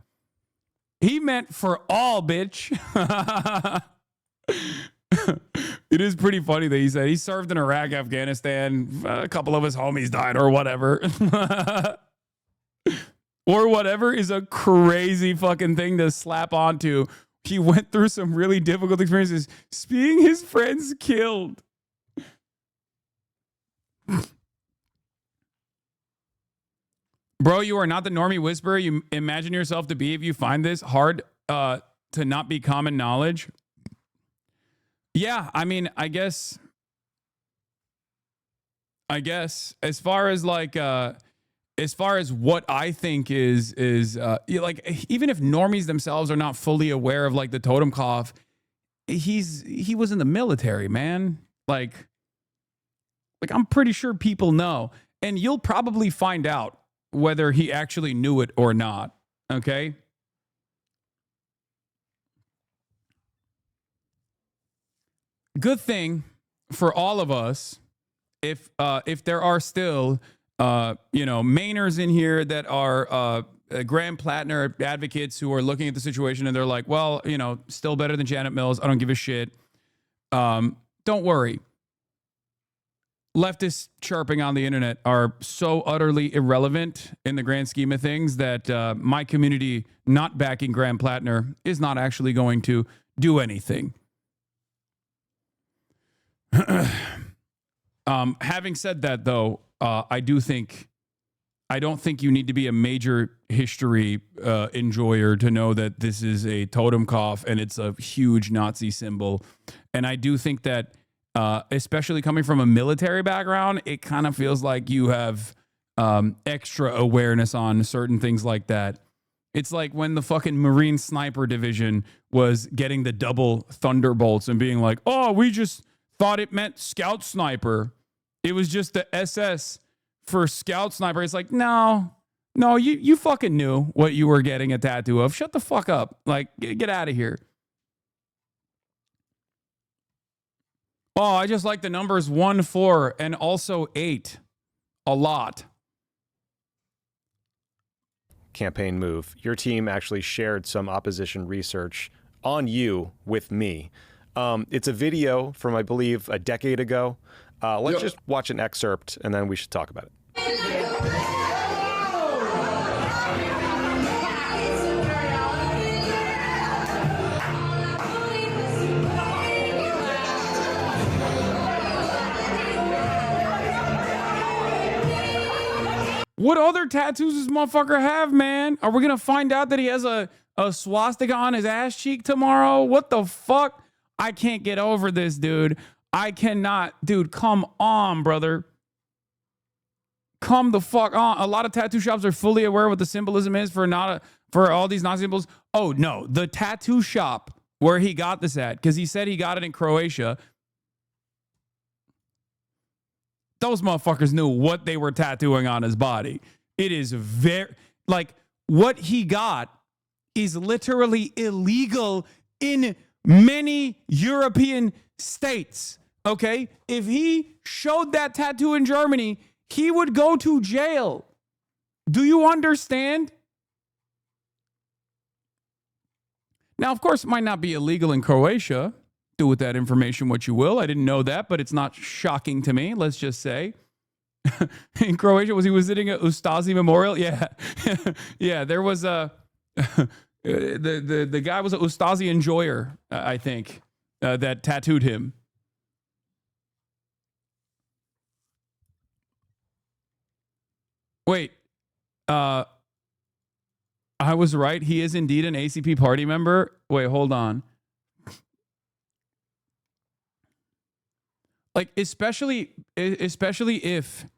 He meant for all, bitch. It is pretty funny that he said he served in Iraq, Afghanistan. A couple of his homies died or whatever. Or whatever is a crazy fucking thing to slap onto. He went through some really difficult experiences, seeing his friends killed. Bro, you are not the normie whisperer you imagine yourself to be if you find this hard to not be common knowledge. Yeah, I mean, I guess as far as like as far as what I think is like, even if normies themselves are not fully aware of like the totem cough, he was in the military, man. Like I'm pretty sure people know, and you'll probably find out whether he actually knew it or not. Okay. Good thing for all of us if there are still Mainers in here that are Graham Plattner advocates who are looking at the situation and they're like, well, still better than Janet Mills. I don't give a shit. Don't worry. Leftists chirping on the internet are so utterly irrelevant in the grand scheme of things that my community not backing Graham Plattner is not actually going to do anything. Having said that, though, I don't think you need to be a major history enjoyer to know that this is a totem cough and it's a huge Nazi symbol. And I do think that, especially coming from a military background, it kind of feels like you have extra awareness on certain things like that. It's like when the fucking Marine Sniper Division was getting the double Thunderbolts and being like, oh, we just thought it meant Scout Sniper. It was just the SS for Scout Sniper. It's like, no, you fucking knew what you were getting a tattoo of. Shut the fuck up. Like, get out of here. Oh, I just like the numbers 1, 4, and also 8 a lot. Campaign move. Your team actually shared some opposition research on you with me. It's a video from, I believe, a decade ago. Let's just watch an excerpt, and then we should talk about it. What other tattoos does this motherfucker have, man? Are we going to find out that he has a swastika on his ass cheek tomorrow? What the fuck? I can't get over this, dude. I cannot. Dude, come on, brother. Come the fuck on. A lot of tattoo shops are fully aware what the symbolism is for all these Nazi symbols. Oh, no. The tattoo shop where he got this at, because he said he got it in Croatia. Those motherfuckers knew what they were tattooing on his body. It is very, like, what he got is literally illegal in many European states. Okay? If he showed that tattoo in Germany, he would go to jail. Do you understand? Now, of course, it might not be illegal in Croatia. Do with that information what you will. I didn't know that, but it's not shocking to me, let's just say. In Croatia, was he visiting a Ustazi memorial? Yeah. Yeah, there was a... the guy was a Ustazi enjoyer, I think, that tattooed him. Wait. I was right. He is indeed an ACP party member. Wait, hold on. Like, especially if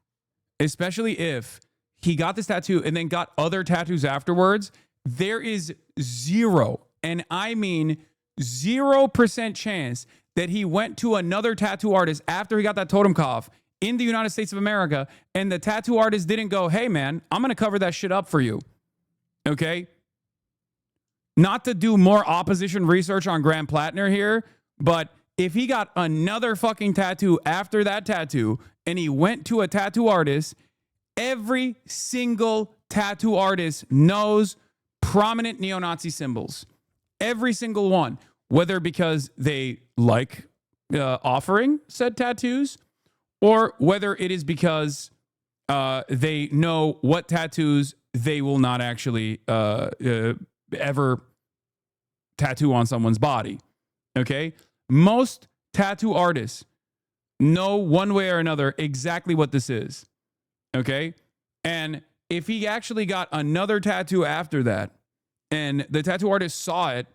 he got this tattoo and then got other tattoos afterwards, there is zero, and I mean 0% chance that he went to another tattoo artist after he got that totem cough in the United States of America, and the tattoo artist didn't go, hey, man, I'm going to cover that shit up for you. Okay? Not to do more opposition research on Graham Plattner here, but if he got another fucking tattoo after that tattoo and he went to a tattoo artist, every single tattoo artist knows prominent neo-Nazi symbols. Every single one. Whether because they like offering said tattoos or whether it is because they know what tattoos they will not actually ever tattoo on someone's body. Okay? Most tattoo artists know one way or another exactly what this is. Okay? And if he actually got another tattoo after that and the tattoo artist saw it,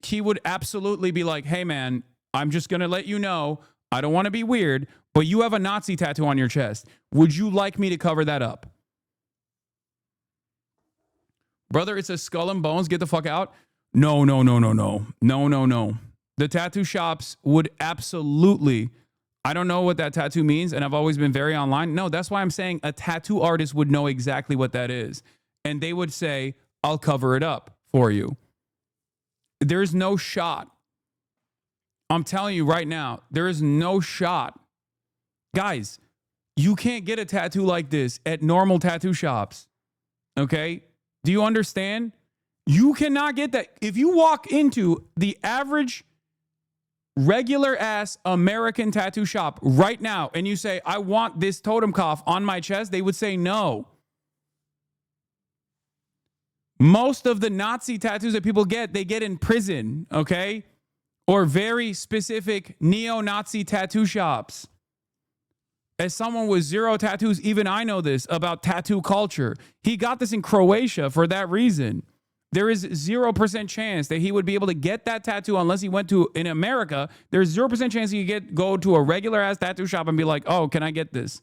he would absolutely be like, hey, man, I'm just going to let you know, I don't want to be weird, but you have a Nazi tattoo on your chest. Would you like me to cover that up? Brother, it's a skull and bones. Get the fuck out. No. The tattoo shops would absolutely, I don't know what that tattoo means, and I've always been very online. No, that's why I'm saying a tattoo artist would know exactly what that is. And they would say, I'll cover it up for you. There's no shot. I'm telling you right now, there is no shot. Guys, you can't get a tattoo like this at normal tattoo shops. Okay? Do you understand? You cannot get that. If you walk into the average regular ass American tattoo shop right now and you say, I want this totem cough on my chest, they would say no. Most of the Nazi tattoos that people get, they get in prison, okay? Or very specific neo-Nazi tattoo shops. As someone with zero tattoos, even I know this about tattoo culture. He got this in Croatia for that reason. There is 0% chance that he would be able to get that tattoo unless he went to, in America, there's 0% chance he could go to a regular ass tattoo shop and be like, oh, can I get this?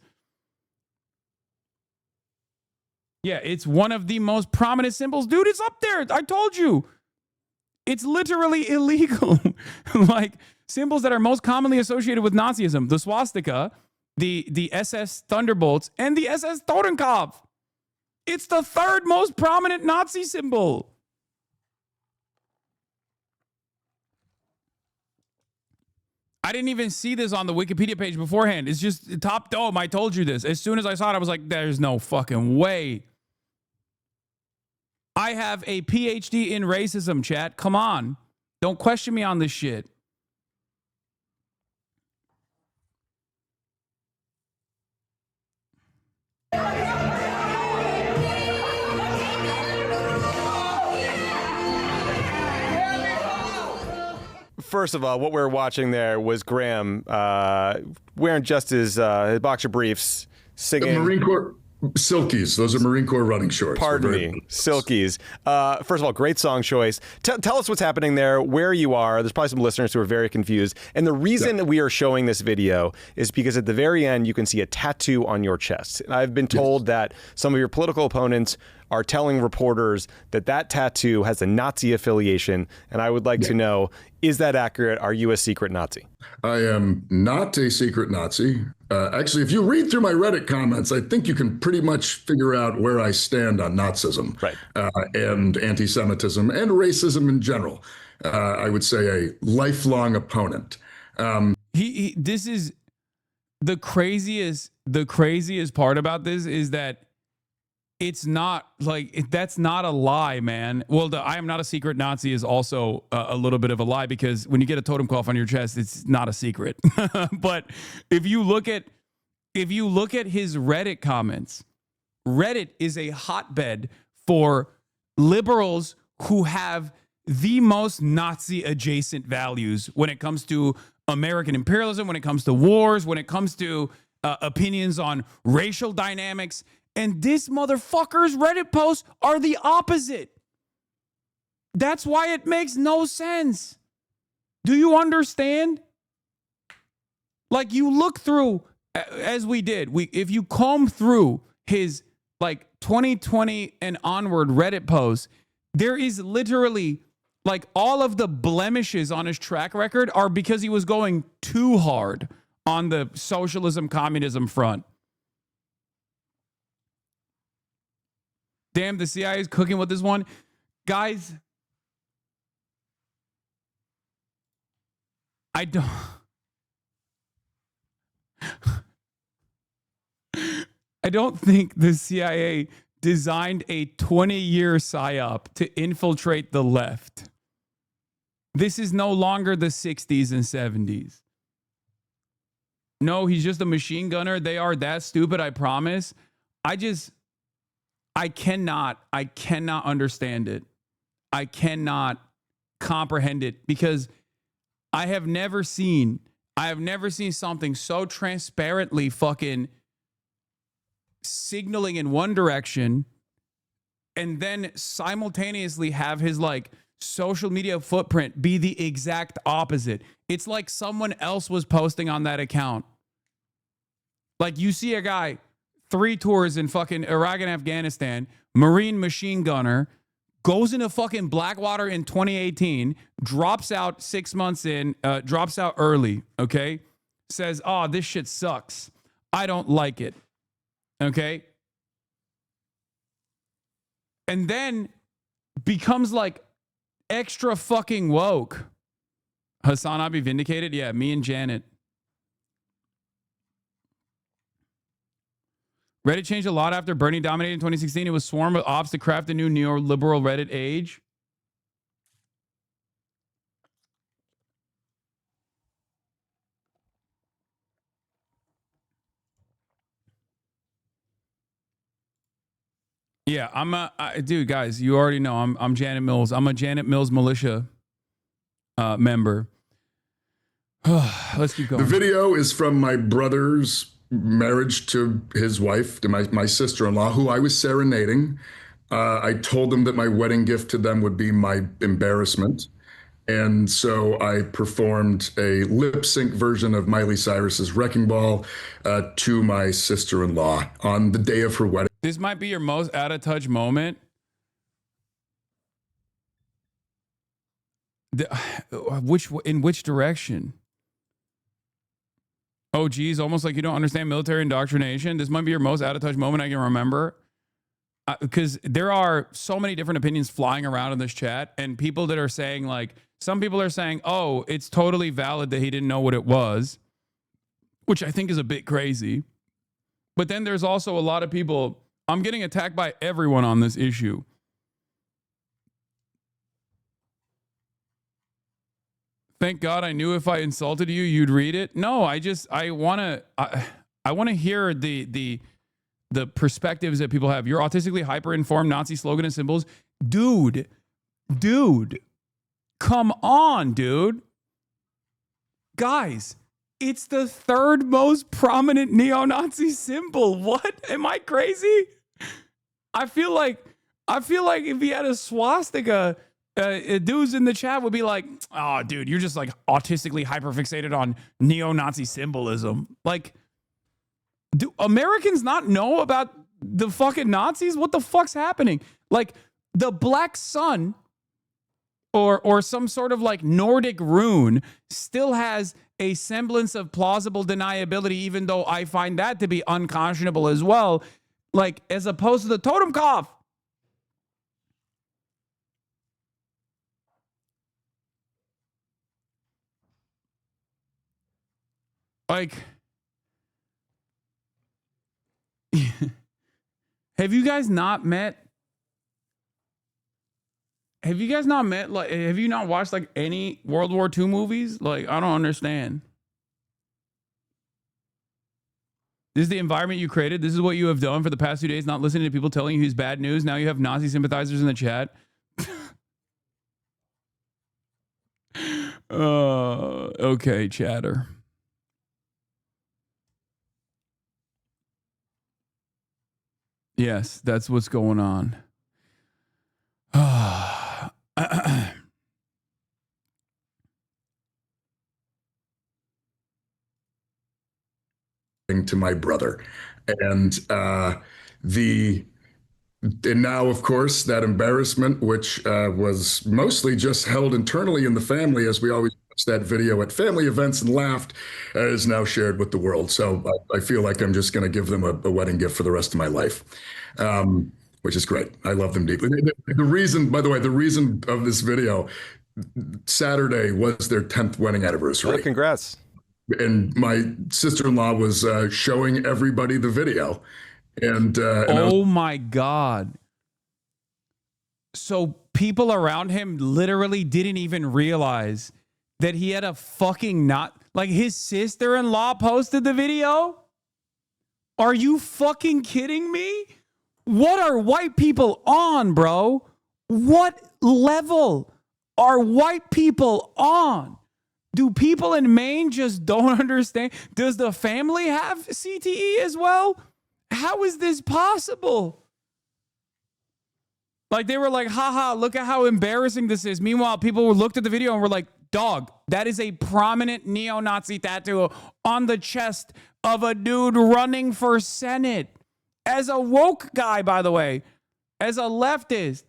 Yeah, it's one of the most prominent symbols. Dude, it's up there. I told you. It's literally illegal. Like symbols that are most commonly associated with Nazism, the swastika, the SS Thunderbolts, and the SS Totenkopf. It's the third most prominent Nazi symbol. I didn't even see this on the Wikipedia page beforehand. It's just top dome. I told you this. As soon as I saw it, I was like, there's no fucking way. I have a PhD in racism, chat. Come on. Don't question me on this shit. First of all, what we were watching there was Graham wearing just his boxer briefs, singing. The Marine Corps Silkies. Those are Marine Corps running shorts. Pardon me, Silkies. First of all, great song choice. Tell us what's happening there, where you are. There's probably some listeners who are very confused. And the reason that we are showing this video is because at the very end, you can see a tattoo on your chest. And I've been told that some of your political opponents are telling reporters that that tattoo has a Nazi affiliation. And I would like to know, is that accurate? Are you a secret Nazi? I am not a secret Nazi. Actually, if you read through my Reddit comments, I think you can pretty much figure out where I stand on Nazism, right, and anti-Semitism and racism in general. I would say a lifelong opponent. This is the craziest part about this is that it's not like, that's not a lie, man. Well, I am not a secret Nazi is also a little bit of a lie, because when you get a totem cough on your chest, it's not a secret. But if you look at his Reddit comments, Reddit is a hotbed for liberals who have the most Nazi adjacent values when it comes to American imperialism, when it comes to wars, when it comes to opinions on racial dynamics. And this motherfucker's Reddit posts are the opposite. That's why it makes no sense. Do you understand? Like, you look through, as we did, if you comb through his like 2020 and onward Reddit posts, there is literally like all of the blemishes on his track record are because he was going too hard on the socialism, communism front. Damn, the CIA is cooking with this one. Guys, I don't think the CIA designed a 20-year psyop to infiltrate the left. This is no longer the 60s and 70s. No, he's just a machine gunner. They are that stupid, I promise. I cannot understand it. I cannot comprehend it, because I have never seen something so transparently fucking signaling in one direction and then simultaneously have his like social media footprint be the exact opposite. It's like someone else was posting on that account. Like you see a guy, 3 tours in fucking Iraq and Afghanistan, Marine machine gunner, goes into fucking Blackwater in 2018, drops out 6 months in, drops out early, okay? Says, oh, this shit sucks. I don't like it, okay? And then becomes like extra fucking woke. HasanAbi vindicated? Yeah, me and Janet. Reddit changed a lot after Bernie dominated in 2016. It was swarmed with ops to craft a new neoliberal Reddit age. Yeah, dude, guys, you already know I'm Janet Mills. I'm a Janet Mills militia member. Let's keep going. The video is from my brother's marriage to his wife, to my sister-in-law, who I was serenading. I told them that my wedding gift to them would be my embarrassment. And so I performed a lip sync version of Miley Cyrus's Wrecking Ball to my sister-in-law on the day of her wedding. This might be your most out of touch moment. In which direction? Oh, geez, almost like you don't understand military indoctrination. This might be your most out of touch moment I can remember. Because there are so many different opinions flying around in this chat, and people that are saying, like, some people are saying, oh, it's totally valid that he didn't know what it was, which I think is a bit crazy. But then there's also a lot of people, I'm getting attacked by everyone on this issue. Thank God I knew if I insulted you, you'd read it. No, I want to hear the perspectives that people have. You're autistically hyper-informed, Nazi slogan and symbols. Dude, come on, dude. Guys, it's the 3rd most prominent neo-Nazi symbol. What? Am I crazy? I feel like if he had a swastika, dudes in the chat would be like, oh, dude, you're just like autistically hyperfixated on neo-Nazi symbolism. Like, do Americans not know about the fucking Nazis? What the fuck's happening? Like, the black sun or some sort of like Nordic rune still has a semblance of plausible deniability, even though I find that to be unconscionable as well. Like, as opposed to the totem cough. Like, have you guys not met? Like, have you not watched like any World War II movies? Like, I don't understand. This is the environment you created. This is what you have done for the past 2 days, not listening to people telling you he's bad news. Now you have Nazi sympathizers in the chat. Okay, chatter. Yes, that's what's going on. To my brother. And now, of course, that embarrassment, which was mostly just held internally in the family, as we always watch that video at family events and laughed, is now shared with the world. So I feel like I'm just going to give them a wedding gift for the rest of my life, which is great. I love them deeply. The reason, by the way, the reason of this video, Saturday was their 10th wedding anniversary. Oh, congrats. And my sister-in-law was showing everybody the video. And oh my God. So people around him literally didn't even realize that he had a fucking like his sister-in-law posted the video? Are you fucking kidding me? What are white people on, bro? What level are white people on? Do people in Maine just don't understand? Does the family have CTE as well? How is this possible? Like they were like, haha, look at how embarrassing this is. Meanwhile, people looked at the video and were like, dog, that is a prominent neo-Nazi tattoo on the chest of a dude running for Senate. As a woke guy, by the way, as a leftist.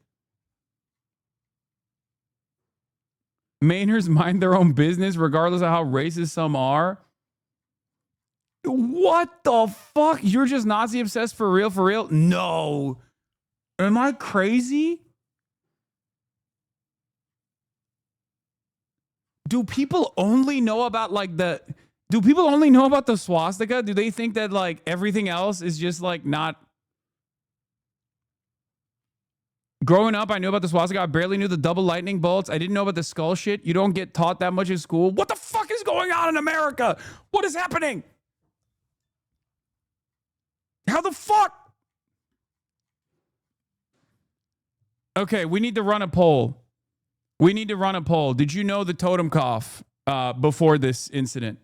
Mainers mind their own business regardless of how racist some are. What the fuck? You're just Nazi obsessed for real? For real? No. Am I crazy? Do people only know about like the swastika? Do they think that like everything else is just like not? Growing up, I knew about the swastika. I barely knew the double lightning bolts. I didn't know about the skull shit. You don't get taught that much in school. What the fuck is going on in America? What is happening? How the fuck? Okay, we need to run a poll. Did you know the totem cough before this incident?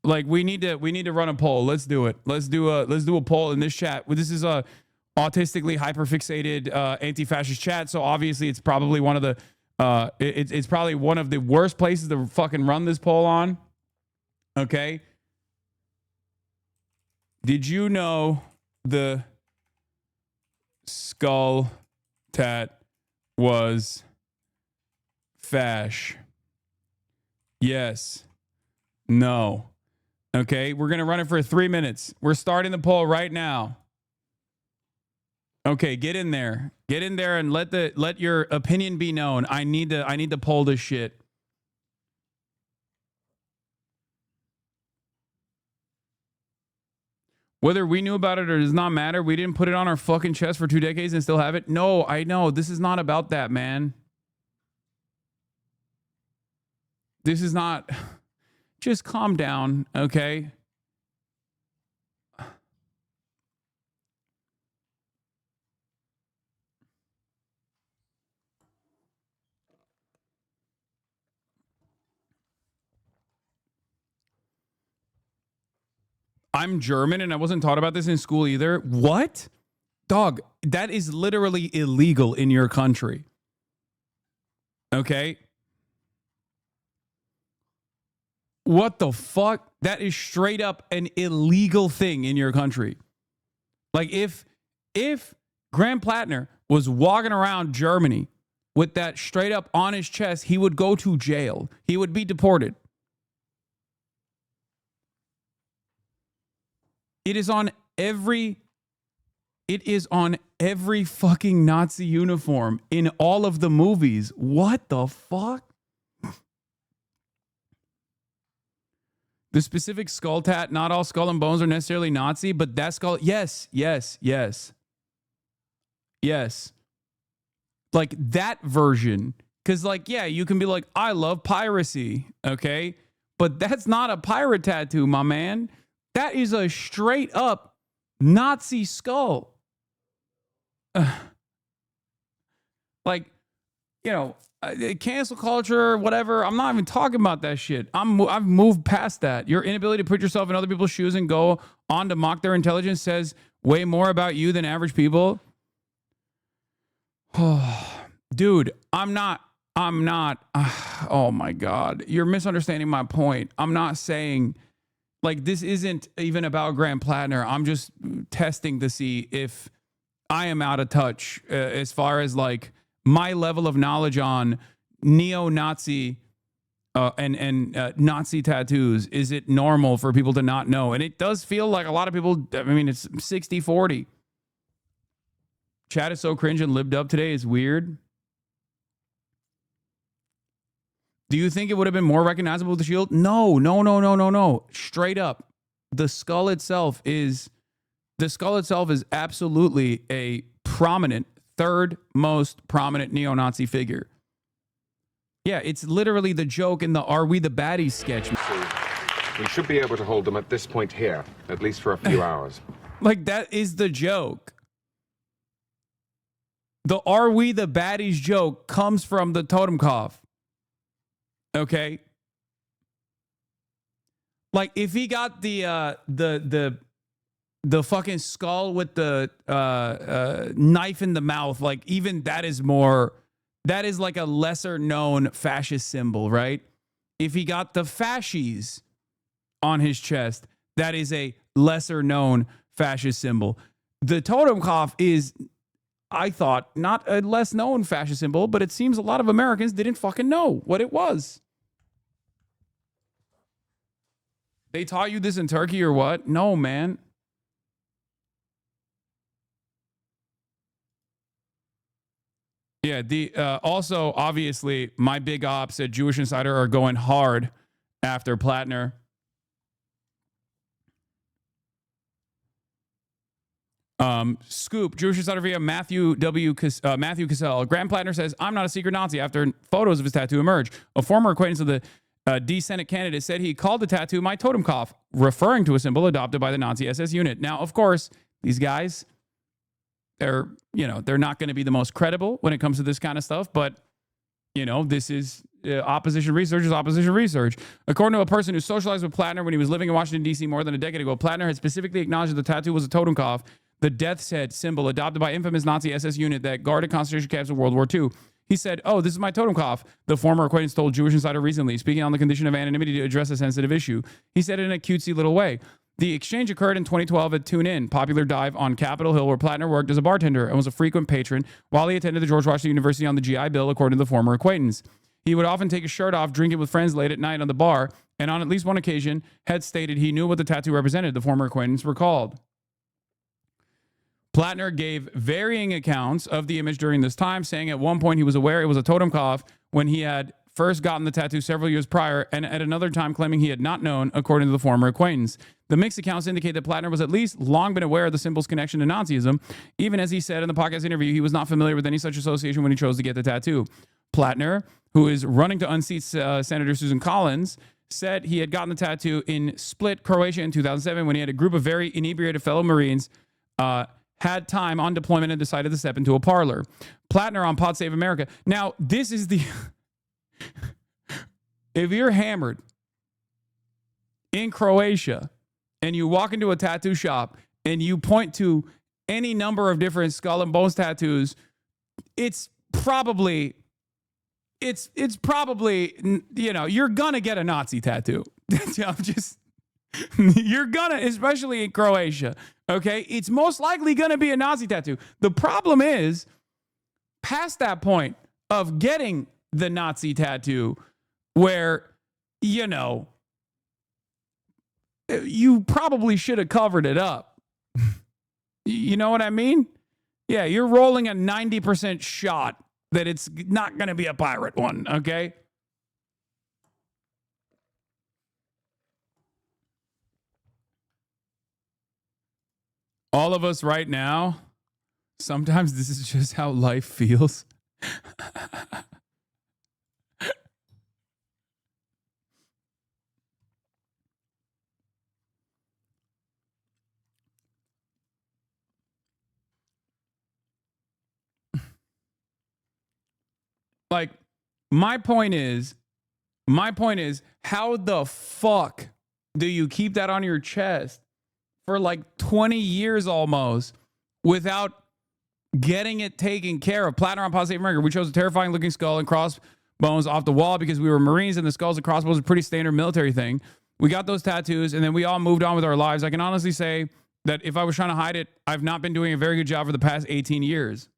Like we need to run a poll. Let's do it. Let's do a poll in this chat. This is a autistically hyperfixated anti-fascist chat, so obviously it's probably one of the it's probably one of the worst places to fucking run this poll on. Okay. Did you know the skull tat was fash? Yes. No. Okay, we're going to run it for 3 minutes. We're starting the poll right now. Okay, get in there. Get in there and let your opinion be known. I need to poll this shit. Whether we knew about it or does not matter. We didn't put it on our fucking chest for 2 decades and still have it. No, I know. This is not about that, man. This is not... Just calm down, okay? I'm German and I wasn't taught about this in school either. What? Dog, that is literally illegal in your country. Okay? What the fuck? That is straight up an illegal thing in your country. Like if Graham Plattner was walking around Germany with that straight up on his chest, he would go to jail. He would be deported. It is on every fucking Nazi uniform in all of the movies. What the fuck? The specific skull tat, not all skull and bones are necessarily Nazi, but that skull, yes. Like that version. Because like, yeah, you can be like, I love piracy, okay? But that's not a pirate tattoo, my man. That is a straight up Nazi skull. Like, you know, cancel culture, whatever. I'm not even talking about that shit. I've moved past that. Your inability to put yourself in other people's shoes and go on to mock their intelligence says way more about you than average people. Dude, I'm not. Oh my God. You're misunderstanding my point. I'm not saying like this isn't even about Graham Plattner. I'm just testing to see if I am out of touch as far as like my level of knowledge on neo-Nazi and Nazi tattoos. Is it normal for people to not know? And it does feel like a lot of people, I mean, it's 60-40. Chat is so cringe and lived up today is weird. Do you think it would have been more recognizable with the shield? No. Straight up. The skull itself is absolutely a prominent, third most prominent neo-Nazi figure. Yeah, it's literally the joke in the Are We the Baddies sketch. We should be able to hold them at this point here, at least for a few hours. Like, that is the joke. The Are We the Baddies joke comes from the totem cough. Okay? Like, if he got the the fucking skull with the knife in the mouth, like even that is like a lesser known fascist symbol, right? If he got the fascies on his chest, that is a lesser known fascist symbol. The Totenkopf is, I thought, not a less known fascist symbol, but it seems a lot of Americans didn't fucking know what it was. They taught you this in Turkey or what? No, man. Yeah, also, obviously, my big ops at Jewish Insider are going hard after Plattner. Scoop, Jewish Insider via Matthew Cassell. Graham Plattner says, I'm not a secret Nazi after photos of his tattoo emerge. A former acquaintance of the D-Senate candidate said he called the tattoo my Totenkopf, referring to a symbol adopted by the Nazi SS unit. Now, of course, these guys, they're not going to be the most credible when it comes to this kind of stuff, but, this is opposition research is opposition research. According to a person who socialized with Plattner when he was living in Washington, D.C. more than a decade ago, Plattner had specifically acknowledged that the tattoo was a Totenkopf, the death's head symbol adopted by infamous Nazi SS unit that guarded concentration camps in World War II. He said, "Oh, this is my Totenkopf," the former acquaintance told Jewish Insider recently, speaking on the condition of anonymity to address a sensitive issue. He said it in a cutesy little way. The exchange occurred in 2012 at Tune In, popular dive on Capitol Hill where Plattner worked as a bartender and was a frequent patron while he attended the George Washington University on the GI Bill, according to the former acquaintance. He would often take his shirt off, drinking with friends late at night on the bar, and on at least one occasion had stated he knew what the tattoo represented, the former acquaintance recalled. Plattner gave varying accounts of the image during this time, saying at one point he was aware it was a Totenkopf when he had first gotten the tattoo several years prior, and at another time claiming he had not known, according to the former acquaintance. The mixed accounts indicate that Plattner was at least long been aware of the symbol's connection to Nazism. Even as he said in the podcast interview, he was not familiar with any such association when he chose to get the tattoo. Plattner, who is running to unseat Senator Susan Collins, said he had gotten the tattoo in Split, Croatia in 2007 when he had a group of very inebriated fellow Marines had time on deployment and decided to step into a parlor. Plattner on Pod Save America. Now, this is the... If you're hammered in Croatia and you walk into a tattoo shop and you point to any number of different skull and bones tattoos, it's probably, you're gonna get a Nazi tattoo. You're gonna, especially in Croatia. Okay, it's most likely gonna be a Nazi tattoo. The problem is, past that point of getting the Nazi tattoo, where, you probably should have covered it up. You know what I mean? Yeah, you're rolling a 90% shot that it's not going to be a pirate one, okay? All of us right now, sometimes this is just how life feels. Like, my point is, how the fuck do you keep that on your chest for like 20 years almost without getting it taken care of? Plattner on Pod Save America. We chose a terrifying looking skull and crossbones off the wall because we were Marines and the skulls and crossbones are a pretty standard military thing. We got those tattoos and then we all moved on with our lives. I can honestly say that if I was trying to hide it, I've not been doing a very good job for the past 18 years.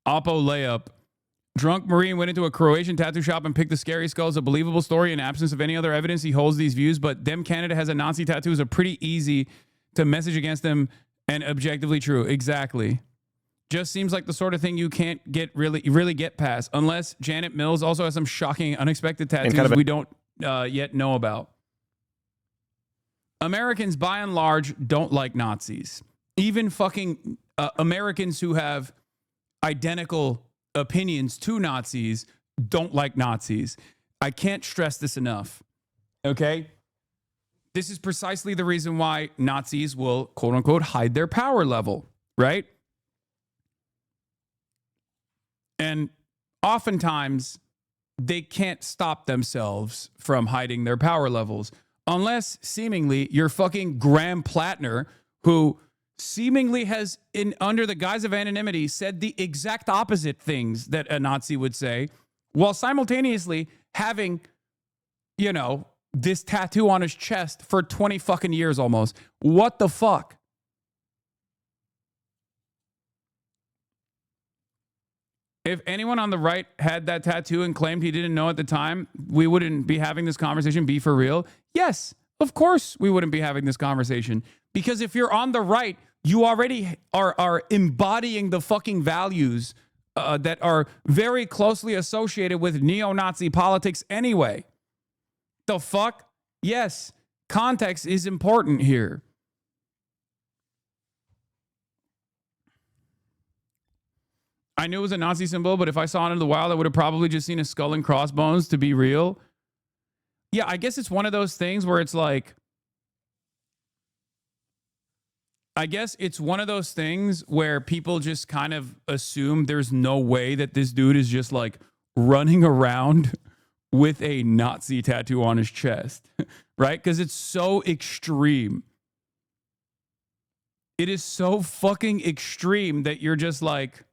Oppo layup. Drunk Marine went into a Croatian tattoo shop and picked the scary skull as a believable story in absence of any other evidence. He holds these views, but them Canada has a Nazi tattoo is a pretty easy to message against them and objectively true. Exactly. Just seems like the sort of thing you can't really get past unless Janet Mills also has some shocking, unexpected tattoos we don't yet know about. Americans, by and large, don't like Nazis. Even fucking Americans who have identical opinions to Nazis don't like Nazis. I can't stress this enough. Okay? This is precisely the reason why Nazis will, quote unquote, hide their power level, right? And oftentimes, they can't stop themselves from hiding their power levels. Unless, seemingly, you're fucking Graham Plattner, who seemingly has, under the guise of anonymity, said the exact opposite things that a Nazi would say, while simultaneously having, you know, this tattoo on his chest for 20 fucking years almost. What the fuck? If anyone on the right had that tattoo and claimed he didn't know at the time, we wouldn't be having this conversation. Be for real? Yes, of course we wouldn't be having this conversation. Because if you're on the right, you already are embodying the fucking values that are very closely associated with neo-Nazi politics anyway. The fuck? Yes, context is important here. I knew it was a Nazi symbol, but if I saw it in the wild, I would have probably just seen a skull and crossbones, to be real. Yeah, I guess it's one of those things where it's like, I guess it's one of those things where people just kind of assume there's no way that this dude is just like running around with a Nazi tattoo on his chest, right? Because it's so extreme. It is so fucking extreme that you're just like,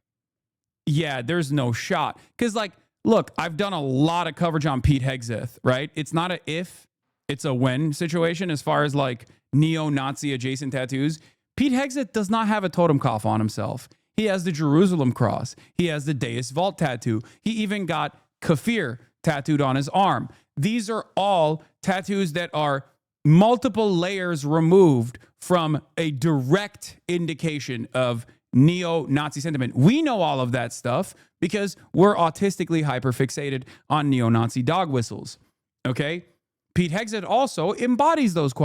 yeah, there's no shot. Because, like, look, I've done a lot of coverage on Pete Hegseth, right? It's not a if, it's a when situation as far as, like, neo-Nazi adjacent tattoos. Pete Hegseth does not have a totenkopf on himself. He has the Jerusalem cross. He has the Deus Vult tattoo. He even got Kafir tattooed on his arm. These are all tattoos that are multiple layers removed from a direct indication of neo-Nazi sentiment. We know all of that stuff because we're autistically hyperfixated on neo-Nazi dog whistles. Okay? Pete Hegseth also embodies those qualities.